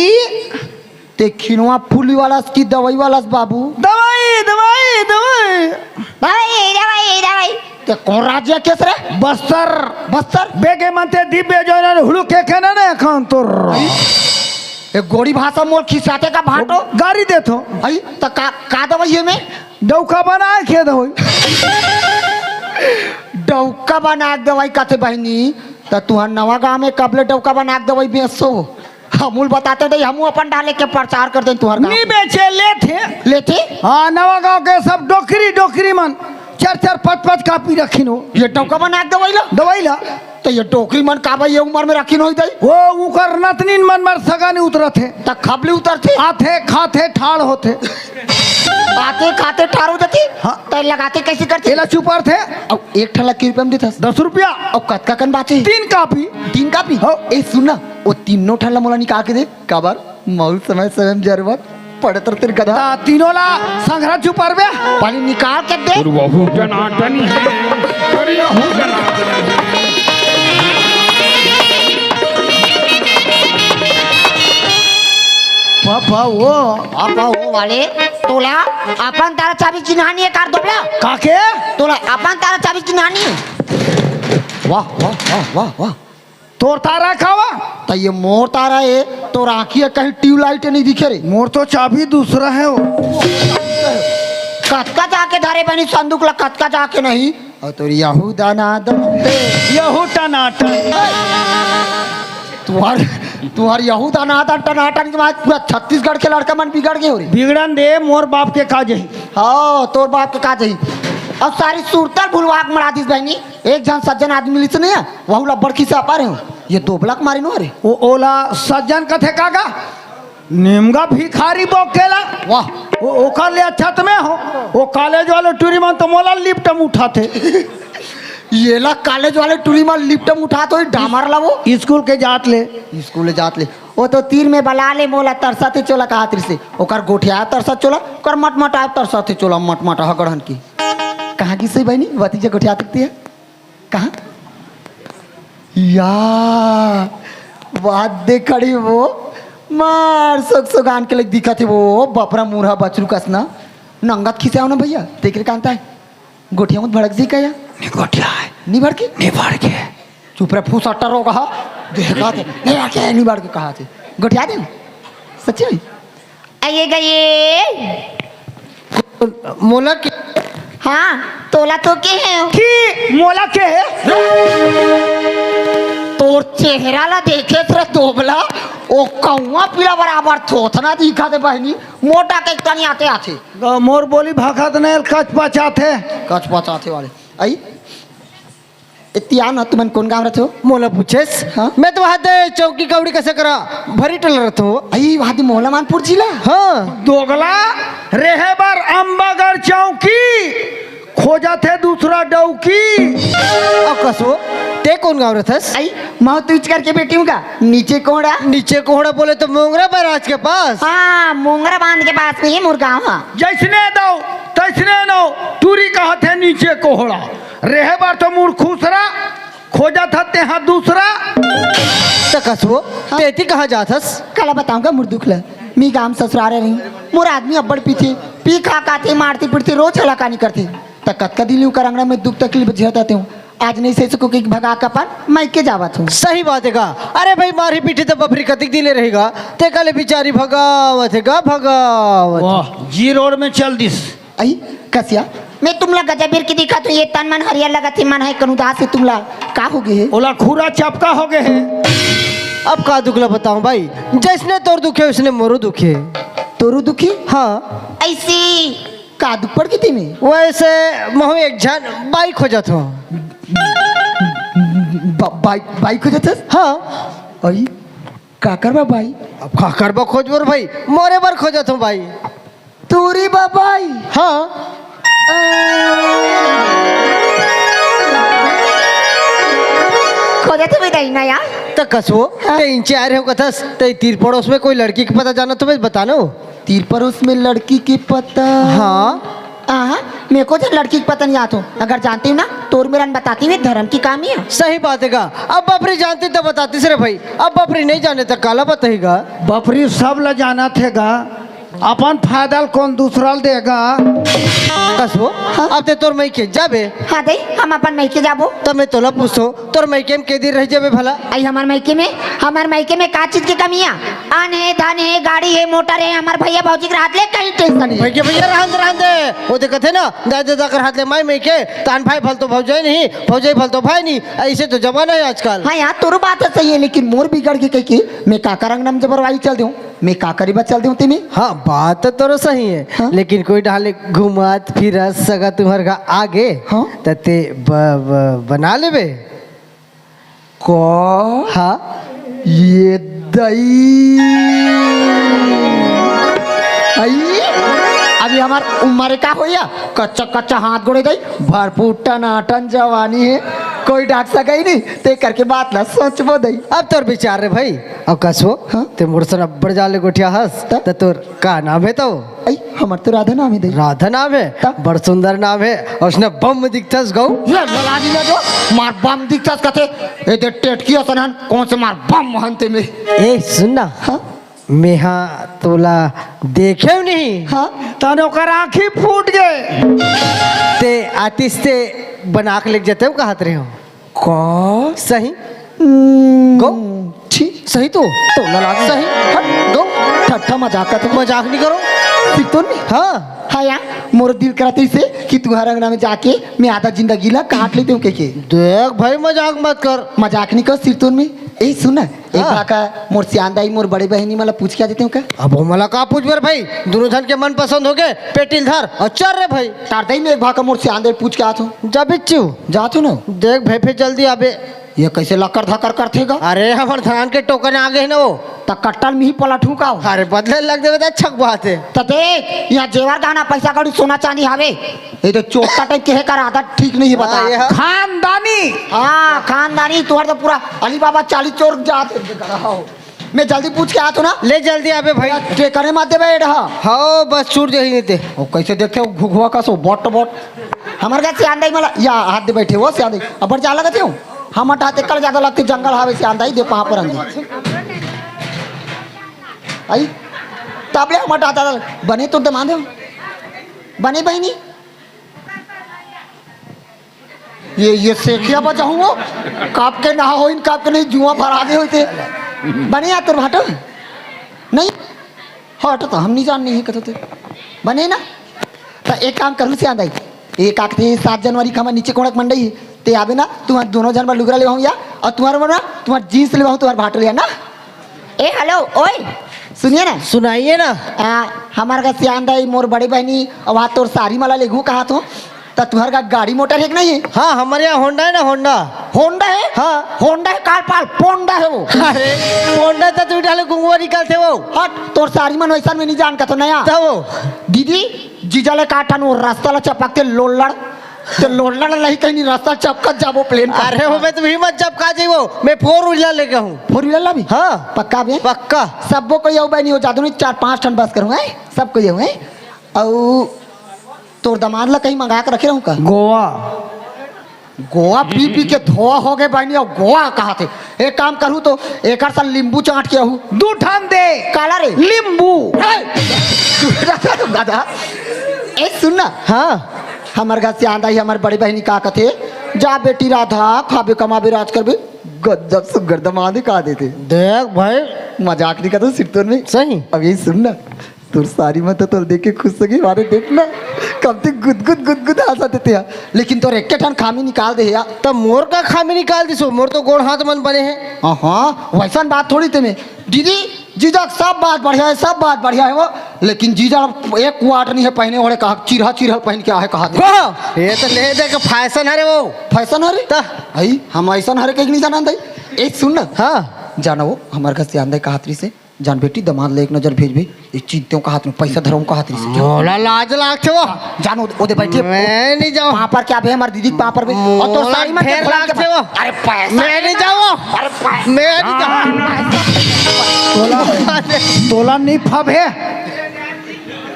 ते खिनवा फूली वाला की दवाई वाला बाबू दवाई दवाई दवाई दवाई दवाई दवाई ते कौन राज्य केस रे बस्तर बस्तर बेगे मनते दिव्य जोन हुलु के केना ने खान तोर ए गोड़ी भाषा मोल खिसाते का भाटो गाड़ी देथो आई त का दवाई है में डौका बना के दवाई डौका बना दवाई काते बहनी त तुहर नवा गांव में कबले डौका बना दवाई बेचो हमूल बताते दे हमू अपन डाले के प्रचार कर दे तुहर गांव नहीं बेचे लेथे हाँ नवा गांव के सब डोकरी डोकरी मन 4-4 5-5 कापी रखिन हो ये डौका बना दवाई ला तो ये टोकरी मन काबा ये उम्र में रखिन होई दई वो उकर नतनीन मन मर सगानी उतरत है त खबले उतरते आथे खाथे ठाड़ होते आते खाते ठारो देती हाँ। त लगाते कैसे करते एला चुपर थे अब एक ठला की रुपया में देथस 10 रुपया अब कतका कन बाचे 3 कापी 3 कापी हो। ए सुनना वो तीनों ठला मोला निकाल के दे काबर मौल समय समय जरूरत पड़े तर तेरे गधा तीनों ला संघरा चुपर बे पानी निकाल के दे और वहु टनाटनी है और यहु टनाटनी है पापा वो वो वाले तोला अपन तारा चाबी चिन्हानी है कार दोबला काके तोला अपन तारा चाबी चिन्हानी है वाह वाह वाह वाह वाह तोर तारा खावा तो ये मोर तारा है तो राखी है कहीं ट्यूबलाइट नहीं दिखे रे मोर तो चाबी दूसरा है वो कतका जाके धारे बनी संदूक ला कतका जाके नहीं और तो यहूदा ना यहू टनाटन तुम्हार यहूदा ना टनाटन के बाद पूरा छत्तीसगढ़ के लड़का मन बिगड़ गए हो रे बिगड़न दे मोर बाप के काज ही हाँ तोर बाप के का चाहिए अब सारी सूरतर भूलवाक मरा दीस बहनी एक जन सज्जन आदमी मिली से नहीं है वहू ला बड़की से पा रहे हो ये दो ब्लक मारी नो अरे ओ ओला सज्जन कथे कागा निमगा भिखारी बोकेला वाह वो ओकर ले अच्छा तुम्हें हो वो कॉलेज वाले टूरी मन तो मोला लिफ्टम उठाते ये ला कॉलेज वाले टूरी में लिफ्टम उठा तो डामर ला वो स्कूल के जात ले स्कूल जात ले वो तो तीर में बला ले मोला तरसते चोला कहा तिर से ओकर गोठिया तरसत चोला कर मटमटा तरसते चोला मटमटा हगड़हन की कहाँ की सही बहनी भतीजे गोठिया तकती है कहाँ या बात देख खड़ी वो मार सोग सोगान के लिए दिखा थे वो बपरा मुरहा बचरू कसना नंगत खिसे आओ ना भैया देख रे कांता है गोठिया मत भड़क जी का या गोठिया है नहीं भड़के नहीं भड़ के चुप रहे फूस अट्टर हो कहा देखा थे नहीं भड़के नहीं भड़के कहा थे गोठिया दे सच्ची में आइए गए मोला के हाँ तोला तो के है की मोला के है तोर चेहरा ला देखे थे तोबला ओ कौवा पीला बराबर थोथना दिखा दे बहनी मोटा के तनी आते आते मोर बोली भाखत नहीं कच पचाते कच पचाते वाले आई इतिया ना तुमन कौन गाँव रहते हो मोला पूछेस हाँ? मैं तो वहाँ दे चौकी कौड़ी कैसे करा भरी टल रहता हूँ आई वहाँ दी मोहला मानपुर जिला हाँ दोगला रहे बार अम्बागढ़ चौकी खोजा थे दूसरा डौकी अब कसो ते कौन गाँव रहथस आई मैं तुझ करके बेटी हूँ का नीचे कोड़ा नीचे कोहड़ा बोले तो मोंगरा बैराज के पास हाँ मोंगरा बांध के पास में ही मुर्गाँव हाँ जैसने दो तैसने नो टूरी कहा थे नीचे कोहड़ा रहे बार तो मूड खुसरा खोजा था तेहा दूसरा तो कसो तेती कहाँ जाथस कल बताऊंगा मुर्दुखला मी गांव ससुरारे रही मोर आदमी अब्बड़ पीछे पी खा खाते मारती पीटती रोज हलाकानी करते तकत का दिली कर अंगना में दुख तकलीफ झेलते हूँ आज नहीं सही सको कि भगा का अपन मैं के जावत हूँ। सही बात है का। अरे भाई मारी पीठी तो बफरी कतिक दिले रहेगा ते कले बेचारी भगावत है का भगावत। वाह जी रोड में चल दिस। आई कसिया मैं तुमला गजबीर की दिखा तो ये तन मन हरिया लगा थी मन है कनुदास से तुमला का हो गए है? ओला खूरा चपका हो गए है। अब का दुखला बताऊं भाई, जैसने तोर दुखे उसने मोरो दुखे। तोरू दुखी हाँ ऐसी का दुख पड़ गई में वैसे महू एक झन बाइक हो जाता हूँ। बाइक हो जाता। हाँ आई का करबा भाई? अब का करबा खोज बोर भाई, मोरे बार खोजत हूँ भाई। तोरी बाबाई हाँ खोजते भी नहीं ना यार। तो कसो ते इंचे आ रहे हो कथस ते तीर पड़ोस में कोई लड़की का पता जाना तो बस बताना। तीर परोस में लड़की की पता। हाँ मेरे को जो लड़की की पता नहीं आता हूँ, अगर जानती हूँ ना तोर मेरा बताती हुई धर्म की काम ही है। सही बात है का। अब बपरी जानती तो बताती सिर्फ भाई, अब बपरी नहीं जाने तो काला बताएगा। बपरी सब ल जाना थेगा, अपन फायदा कौन दूसरा देगा। कसो अब ते तोर मई के जाबे हाँ दे हम अपन मैके जाबो तो मैं तोला पूछो तोर मई के दिन रह जाबे भला। आई हमार मैके में का चीज की कमी है? अन है धन है गाड़ी है मोटर है। हमार भैया भौजी के हाथ ले कहीं टेंशन नहीं। भैया भैया रहन दे वो देखते ना दादा दाकर हाथ ले माई के तान भाई फल तो भौजाई नहीं भौजाई फल तो भाई नहीं, ऐसे तो जमाना है आजकल। हाँ यार तोर बात है सही है, लेकिन मोर बिगड़ के कही मैं काका रंग नाम जबरवाई चल दूं, मैं काकरी बात चल दूं तुम्हें। हाँ बात तो तोरो सही है। हाँ? लेकिन कोई डाले घुमात फिरत सगा तुम्हार का आगे हाँ? तते बना लेबे को हाँ ये दई आई अभी हमार उम्र का होया कच्चा कच्चा हाथ गोड़े दई भरपूर टनाटन जवानी है, कोई डाक सका ही नहीं ते करके बात ना सोचबो दई। अब तोर विचार रे भाई। अब कसो हाँ? ते मुरसन बड़ जाले गोठिया हंस त तोर का नाम है तो? आई हमार तो राधा नाम है दई। राधा नाम है, ता? बड़ सुंदर नाम है और उसने बम दिखतस गौ। ये ललाजी ना जो मार बम दिखतास कथे ए दे टेटकी असनन कौन से मार बम हंते में। ए सुनना हाँ मेहा तोला देखे नहीं हाँ तने ओकर आँखी फूट गए। ते आतिश ते बना के लेके जाते हो कहत रहे हो को सही गो ठीक सही तो ललाजी सही हट गो ठट्ठा मजाक का तुम मजाक नहीं करो। तो नहीं हाँ हाँ यार मोर दिल कराते से कि तुम्हारा अंगना में जाके मैं आधा जिंदगी ला काट लेती हूँ के देख भाई मजाक मत कर। मजाक नहीं कर सिरतोन में। ए सुन एक हाँ। भाका मोर सियांदाई मोर बड़े बहनी मला पूछ के देते हूँ का अब वो मला का पूछ बर भाई, दोनों धन के मन पसंद हो गए पेटिल धर और चल रे भाई। तार दई में एक भाका मोर सियांदाई पूछ के आता हूँ। जा बिच्चू जात हूँ ना देख भाई फिर जल्दी आबे। ये कैसे लक्कर धक्कर करतेगा अरे हमारे धान के टोकन आ गए ना वो। त कट्टल में ही पलटू का अरे बदले लग दे बता छक बात है। त देख यहाँ जेवर गहना पैसा कौड़ी सोना चांदी हवे ये तो चोटा टाइप के है कर आदत ठीक नहीं है हाँ, ये बता। है। खानदानी हाँ खानदानी तुम्हारे तो पूरा अली बाबा 40 चोर जाते मैं जल्दी पूछ के आता हूँ ना ले जल्दी आबे भाई। टेकरे मत दे बैठ हाँ बस छूट जाही नहीं थे। वो कैसे देखते हो घुघुआ का सो बॉट बॉट हमारे घर से आंदा ही मला या हाथ दे बैठे हो से आंदा अब जा लगते हो हम हटाते कर ज्यादा लगते जंगल हावे से आंदा ही दे वहां पर अंदर आई ताबले हम हटाता बने तो दमा दे बने बहनी ये सेठिया बजाऊं वो काप के ना हो इन काप के नहीं जुआ भरा दे होते बने या तुर हटो नहीं हट तो हम नहीं जानने ही कहते बने ना तो एक काम करूँ से आंदा एक आखते 7 जनवरी का नीचे कोणक मंडई ते आवे ना तुम्हारे दोनों जन में लुगरा ले या और तुम्हारा जीन्स ले तुम्हारा भाट लिया ना। ए हेलो ओए सुनिए ना सुनाइए ना। हमारे का सियांदाई मोर बड़ी बहनी और वहाँ तोर सारी माला ले कहा तो तुम्हारे का गाड़ी मोटर है कि नहीं है? हाँ हमारे यहाँ होंडा है ना होंडा। होंडा है हाँ होंडा है काल पाल पोंडा है वो। अरे होंडा तो तू डाले गुंगुआ निकालते वो। हट तोर सारी मन वैसा में नहीं जान का तो नया था वो दीदी जीजाले काटन वो रास्ता ला चपकते लोलड़ तो लोलड़ नहीं कहीं रास्ता चपकत जाबो प्लेन पर। अरे वो मैं तुम हिम्मत जब का जाइबो मैं 4 व्हीलर लेके हूँ। 4 व्हीलर भी हाँ पक्का भी पक्का सबको कोई आऊ नहीं हो जादू नहीं 4-5 टन बस करूँगा सब कोई आऊ और तोर दामाद ला कहीं मंगा के रखे रहूँ का गोवा गोवा पी पी के धोआ हो गए बहनी और गोवा कहा थे एक काम करूँ तो एक साल नींबू चाट के आहू 2 ठान दे काला रे नींबू। दादा ए सुन ना हाँ हमारे घर से आंदा ही हमारे बड़ी बहनी का कथे जा बेटी राधा खाबे कमाबे राज करबे गजब सुगर दमाद का देते। देख भाई मजाक नहीं करता सिर्फ में सही अब यही सुन ना तुर सारी मत तो देख के खुश सगी मारे देखना कब तक गुद हंसा देते हैं लेकिन तोर एक ठन खामी निकाल दे या तब मोर का खामी निकाल दिसो मोर तो गोड़ हाथ मन बने हैं। हाँ वैसा बात थोड़ी थे में दीदी जीजा सब बात बढ़िया है सब बात बढ़िया है वो लेकिन जीजा एक वाट नहीं है पहने वाले कहा चिरहा पहन के आहे कहा ये तो ले दे के फैशन है रे वो फैशन हरे भाई हम ऐसा हरे कहीं नहीं जाना दई एक सुन ना हाँ जाना वो हमारे घर से आंदे कहातरी से जान बेटी दमाद ले एक नजर भेज भी एक चीजों का हाथ में पैसा धरो का हाथ से झोला लाज लागते वो जानो ओदे बैठे मैं नहीं जाऊँ वहां पर क्या भे हमारी दीदी वहां पर भी और तो साड़ी में फेर लागते वो अरे पैसा मैं नहीं जाऊँ मैं नहीं जाऊँ तोला नहीं फबे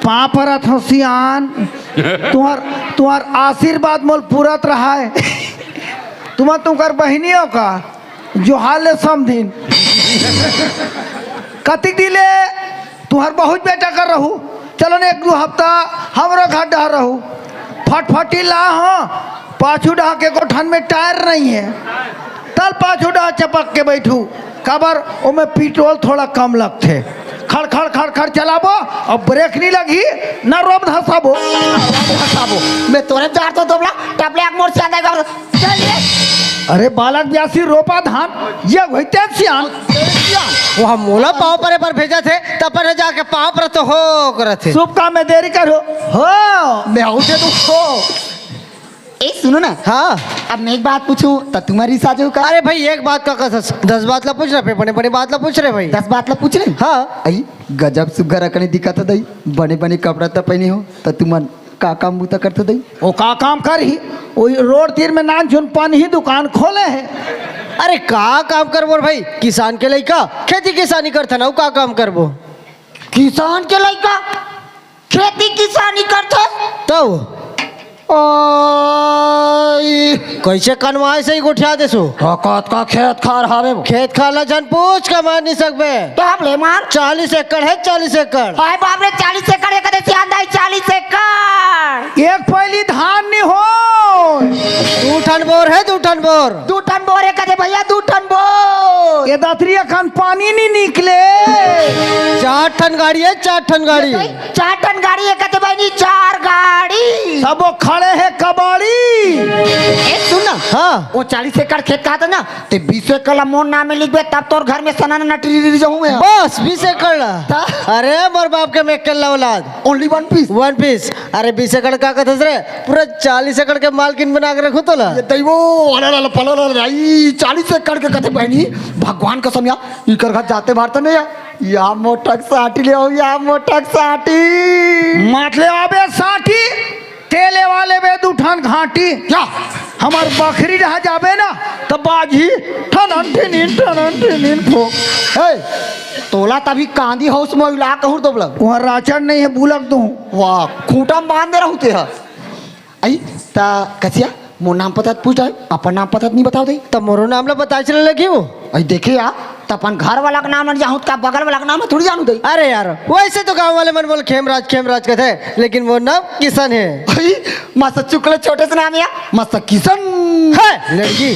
पापरत हो सियान तुम्हार आशीर्वाद मोल पूरत रहा है तुम्हार बहनियों का जो हाल है समझिन कतिक दिले तुहर बहुत बेटा कर रहू चलो ने एक दो हफ्ता हमरो घर डह रहू फटफटी ला हो पाछू डहा के गोठन में टायर नहीं है तल पाछू डहा चपक के बैठू काबर ओमे पेट्रोल थोड़ा कम लगते खड़ खड़ खड़ खड़ चलाबो और ब्रेक नहीं लगी ना रोब धसाबो मैं तोरे जार तो दोबला टपले आग मोर से आंदा चल अरे बालक ब्यासी रोपा धान ये होते सियान वो हम मोला पाँव पर भेजा थे तब पर जाके पाँव पर तो हो करे थे शुभ काम में देरी करो हो मैं उसे तो हो ए सुनो ना हाँ अब मैं एक बात पूछूं तो तुम्हारी साजो का अरे भाई एक बात का कसस 10 बात ला पूछ रहे बड़े बड़े बात ला पूछ रहे भाई 10 बात ला पूछ रहे हाँ आई गजब सुगर अकने दिखा दई बने बने कपड़ा तो पहने हो तो तुमन का काम बूता करते दई वो का काम कर ही वही रोड तीर में नान झुन पान ही दुकान खोले है अरे का काम करबो भाई किसान के लइका खेती किसानी करता ना का काम करबो किसान के लइका खेती किसानी करते तो कैसे कनवाए से ही गोठिया देसो हकत का खेत खार हावे वो खेत खाला जन पूछ के मार नहीं सकबे तो आप ले मार 40 एकड़ है 40 एकड़ हाय बाप रे 40 एकड़ एक दे आंदा 40 एकड़ एक पहली धान नहीं हो 2 टन बोर है 2 टन बोर 2 टन बोर एक दे भैया 2 टन बोर ये दातरी अखन पानी नहीं निकले 4 टन गाड़ी है 4 टन गाड़ी 4 टन गाड़ी एक दे बनी 4 गाड़ी सब वो खड़े है कबाड़ी ए सुन ना हाँ वो 40 एकड़ खेत का था ना ते 20 एकड़ मोर नाम में लिख दे तब तोर घर में सनाना नटरी जाऊं मैं बस 20 एकड़ ला अरे मोर बाप के में केला औलाद ओनली वन पीस 1 पीस अरे 20 एकड़ का कहत रे पूरा 40 एकड़ के मालकिन बना के रखो तो ला ये दैवो अरे पलल आई 40 एकड़ के कथे बहनी भगवान कसम या इकर घर जाते बाहर तो नहीं या मोटक साटी ले आओ या मोटक साटी मातले आबे साठी तेले वाले बे दुठान घाटी क्या हमार बकरी रह जाबे ना तो बाजी ठनन ठिनिन ठोक ए तोला तभी कांदी हाउस में इला कहूर दोबला वहाँ राचन नहीं है बुलक दूँ वाह खूंटा में बांध दे रहू ते आई ता कसिया मोर नाम पता पूछ है अपन नाम पता नहीं बताओ दे तब मोरो नाम ला पता चले लगी वो आई देखे या तो अपन घर वाला का नाम नहीं जानू का बगल वाला का नाम थोड़ी जानू दे अरे यार वैसे तो गांव वाले मन बोल खेमराज कहते लेकिन वो नाम किशन है भाई मस्त चुकले छोटे से नाम या मस्त किशन है लड़की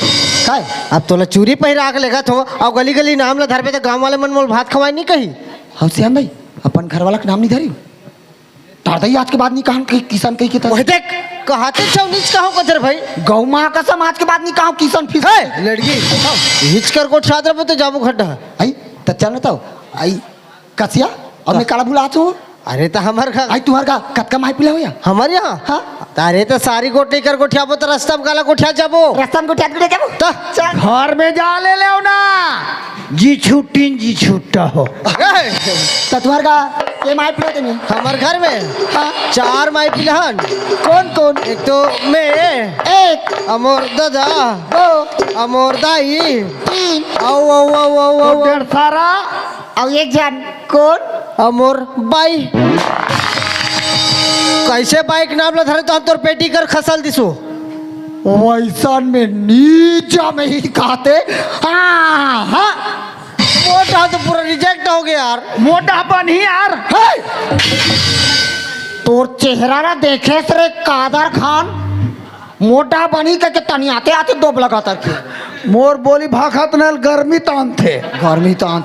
काय अब तोला चूरी पहिरा के लेगा तो अब गली गली नाम ला धर पे तो गांव वाले मन मोल भात खवाई नहीं कही हम श्याम भाई अपन घर वाला का नाम नहीं धरी तारदई आज के बाद नहीं कहा किसान कही के था वही देख कहते चौनीच कहो कथर भाई गौ माँ कसम आज के बाद नहीं कहा किसान फिर है लड़की हिच कर को छात्र पे तो जाबू खड्डा आई तो चल ना आई कसिया और मैं काला बुला हूँ अरे तो हमार खा आई तुम्हार का कतका माई पिला हो या हमारे यहाँ हाँ अरे तो सारी गोटी कर गोठिया तो रास्ता में काला गोठिया जाबो रास्ता में गोठिया गुड़े जाबो तो चल घर में जा ले ले ना जी छुट्टा हो तो तुम्हार का ये माई पिला नहीं हमार घर में हाँ 4 माई पिलहन कौन कौन एक तो मैं एक अमोर दादा दो अमोर दाई 3 आओ डेढ़ सारा और एक जन कौन अमोर बाई कैसे बाइक नाम ला धरे तो हम तोर पेटी कर खसल दिसो वैसा में नीचा में ही कहते हाँ हाँ मोटा तो पूरा रिजेक्ट हो गया यार मोटा बन ही यार तोर चेहरा ना देखे सरे कादर खान मोटा बनी के तनी आते आते दो लगातार के मोर बोली भाखत नल गर्मी तान थे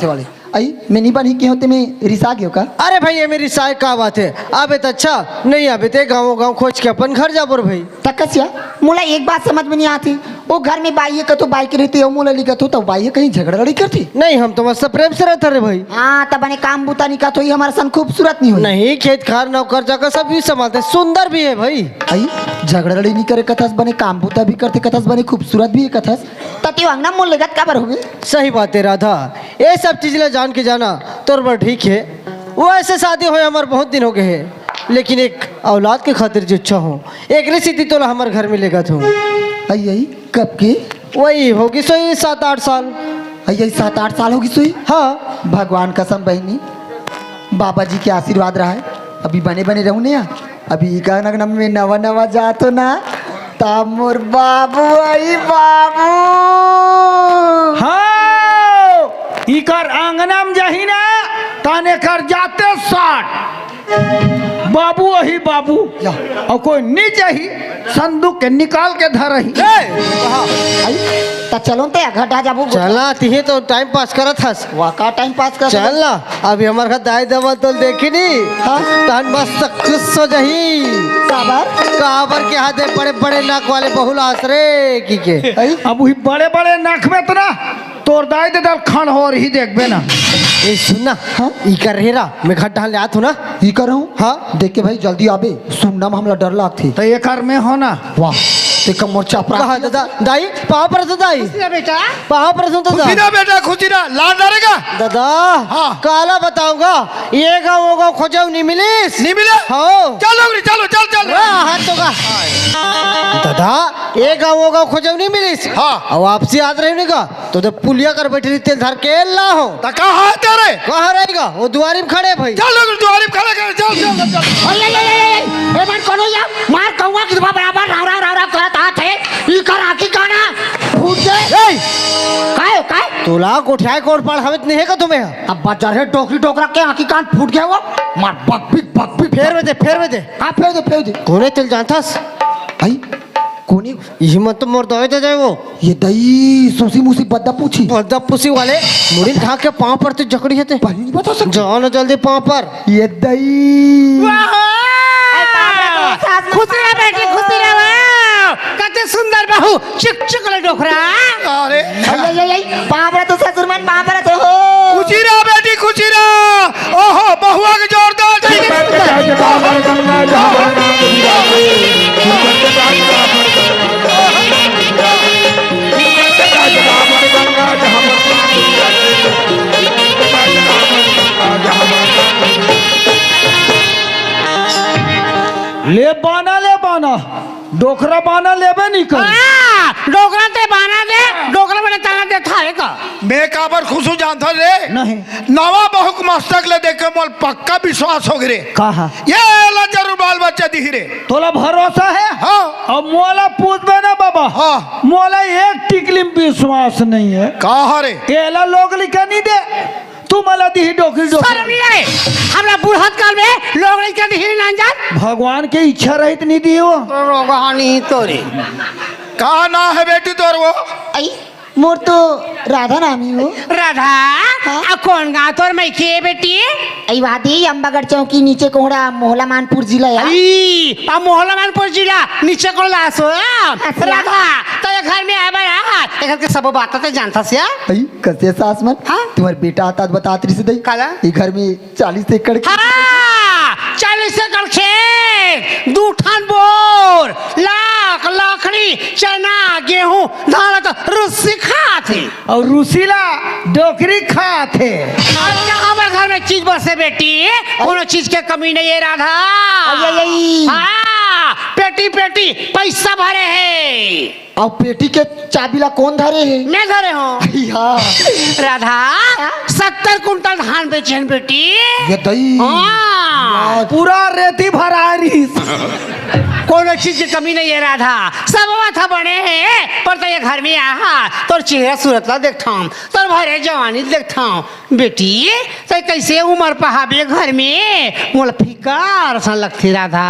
वाली आई मैं नहीं बनी क्यों में रिसा गयो का अरे भाई ये मेरी साय का बात है आबे तो अच्छा नहीं आबे ते गाँव गाँव खोज के अपन घर जा बोर भाई तकसिया मोला एक बात समझ में नहीं आती वो घर में बाई का तो बाई की रहती है मोला लिखा तो बाई कहीं झगड़ा लड़ी करती नहीं हम तो मस्त प्रेम से रहते रे भाई हाँ तब बने काम बुता नहीं का तो ये हमारा सन खूबसूरत नहीं हो नहीं खेत खार नौकर जगह सब भी संभालते सुंदर भी है भाई आई झगड़ा लड़ी नहीं करे कथस बने काम बुता भी करते कथस बने खूबसूरत भी है कथस तती अंगना मोल लगत का बर होगे सही बात है राधा ये सब चीज ले जान के जाना तोर पर ठीक है वो ऐसे शादी हुए हमारे बहुत दिन हो गए हैं लेकिन एक औलाद के खातिर जो इच्छा हो एक रिश्ती तो हमारे घर में लेगा तू आई आई कब की वही होगी सोई 7-8 साल आई आई 7-8 साल होगी सोई हाँ भगवान कसम बहनी बाबा जी के आशीर्वाद रहा है अभी बने बने रहूँ ने अभी का नगनम में नवा नवा जातो ना ता मोर बाबू आई बाबू हाँ इकर आंगना में जही ना ताने कर जाते 60 बाबू वही बाबू और कोई नहीं चाहिए संदूक के निकाल के धर रही ता चलो ते घटा जाबू चलना तिहे तो टाइम पास करत हस वाका टाइम पास कर चलना अभी हमारे घर दाई दवा तो देखी नहीं तन बस खुश हो जही साबर काबर के हाथ में बड़े बड़े नाक वाले बहुल आसरे की के अब वही बड़े बड़े नाक में तो ना तोर दाई दे दल खन हो रही देखबे ना ए सुनना हाँ? ई कर रेरा मैं खड्डा ले आत हूं ना ही कर हूँ हाँ देख के भाई जल्दी आबे सुनना में हमला डर लागती तो ये कर में हो ना वाह ते कम मोर्चा कहा प्राप्त दादा दाई पाँव पर दाई बेटा पाँव पर तो खुशी ना बेटा खुशी ना लाड डरेगा दादा हाँ। काला बताऊंगा ये गाँव वो गाँव खोजाऊ नहीं मिलीस नहीं मिला हाँ चलो चलो चल चल हाथ तो का दादा ये गाँव वो गाँव खोजाऊ नहीं मिलीस हाँ। अब वापसी याद रही का तो पुलिया कर बैठी रही तेल धर के ला हो तो कहाँ है तेरे कहाँ रहेगा वो दुआरी में खड़े भाई चल लोग द्वारी में खड़े कर चल चल चल ए मन कोनो या मार कौवा की बराबर राव राव राव राव करत हाथ है ई कर आकी गाना फूट जाए काय तोला कोठियाई कोट पाड़ हमें नहीं है का तुम्हें अब बाजार है टोकरी टोकरा के आंखी कान फूट गया वो मार बक भी फेर में दे हाँ फेर दे कोने तेल जानतास आई कोनी हिम्मत तो मोर दवे दे जाए वो ये दई सोसी मुसी बद्दा पूछी बद्दा पुसी वाले मुड़ी ढा के पाँव पर तो जकड़ी है ते पहले नहीं बता सकते जाओ जल्दी पाँव पर ये दई खुशी रह बेटी खुशी रह कते सुंदर बहू चिक चिक ले डोकरा अरे बाबरा तो ससुर मन बाबरा तो हो खुशी रहा बेटी खुशी रहा ओहो बहुआ के जोरदार ले बाना डोकरा बाना लेबे नहीं कर डोकरा ते बाना दे डोकरा बने ताना दे थाए का मैं काबर खुशू जानता रे नहीं नवा बहुक मस्तक ले देख के मोल पक्का विश्वास हो गिरे कहा ये ला जरूर बाल बच्चा दिही रे तोला भरोसा है हाँ अब मोला पूछबे ना बाबा हाँ मोला एक टिकली में विश्वास नहीं है कहा रे केला लोग लिखा नहीं दे तू मला दी डोकरी शर्म नहीं आए हमरा बुढ़त काल में लोग नहीं कहते ही ना जान भगवान के इच्छा रहित नहीं दी वो रोगानी तोरे कहा ना है बेटी तोर वो आई मोर तो राधा नामी हो राधा आ कौन गा तोर मैं के बेटी आई वादी अंबागढ़ चौकी नीचे कोहड़ा मोहला मानपुर जिला है ई आ मोहल्लामानपुर जिला नीचे को लासो राधा तो ये घर में आए बड़ा ये घर के सब बातें तो जानता से आई कैसे सास मन हाँ? तुम्हारे बेटा आता बताती से दई काला? ये घर में 40 एकड़ की हाँ 40 एकड़ खेत 2 ठन बोर लाख लाखड़ी चना गेहूं धान तो रुस्सी खाते और रूसीला डोकरी खाते हमारे घर में चीज बसे बेटी कोनो चीज के कमी नहीं है राधा हाँ पेटी पेटी पैसा भरे है और पेटी के चाबीला कौन धरे है मैं धरे हूँ हाँ राधा 70 कुंटल धान बेचे हैं बेटी ये दई हाँ हाँ पूरा रेती भरारिस। कोनो चीज की कमी नहीं है राधा, सब था बने हैं। पर तो ये घर में आहा तोर चेहरा सूरत ला देखता हूँ, तोर भरे जवानी देखता हूँ। बेटी तो कैसे उम्र पहाबे घर में मोला फिकार सन लगती राधा।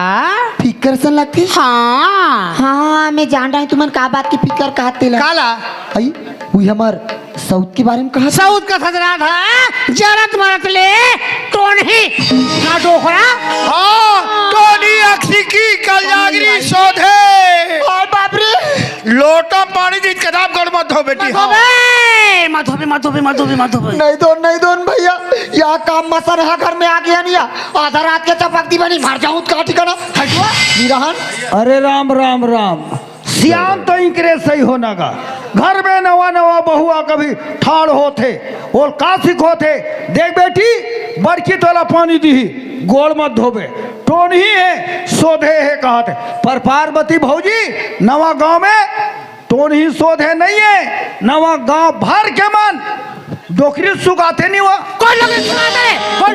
फिकर सन लगती। हाँ हाँ मैं जान रहा हूँ तुमन का बात की फिकर कहते ला। काला आई वही हमार साउथ के बारे में कहा। साउथ का था राधा, जरत मरत ले टोन ही ना डोखरा। हाँ टोनी अक्सिकी कलजागरी सोधे। और बाप रे लोटा पानी दी किताब गढ़ मत हो बेटी। हाँ मधोबे मधोबे मधोबे मधोबे नहीं दोन भैया, यहाँ काम मसर है घर में आ गया नहीं। आधा रात के चपकती बनी मर जाऊं का ठिकाना हटवा निराहन। अरे राम राम राम, सियाम तो इंकरे सही होना का। घर में नवा नवा बहुआ कभी ठाड़ होते और कासिक होते। देख बेटी बड़की तोला पानी दी गोड़ मत धोबे, टोन ही है सोधे है कहते। पर पार्वती भौजी नवा गांव में टोन ही सोधे नहीं है, नवा गांव भर के मन डोकरी सुगाते नहीं हुआ। कौन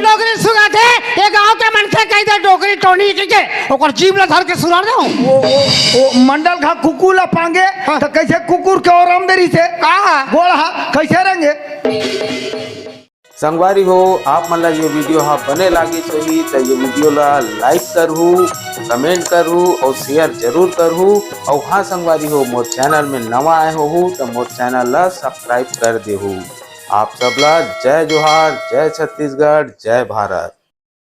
डोकरी सुगाते ये गांव के मन से कही दे डोकरी टोनी के ओकर जीव ला धर के सुनार दे। वो मंडल खा कुकुर ला पांगे तो कैसे कुकुर के और आमदरी से कहा गोड़ा कैसे रहेंगे। संगवारी हो आप मन ला ये वीडियो हाँ बने लागी सही तो ये वीडियो ला लाइक करहू, कमेंट करहू और शेयर जरूर करहू। और हाँ संगवारी हो मोर चैनल में नवा आए हो तो मोर चैनल ला सब्सक्राइब कर देहू। आप सबला जय जोहार, जय छत्तीसगढ़, जय भारत।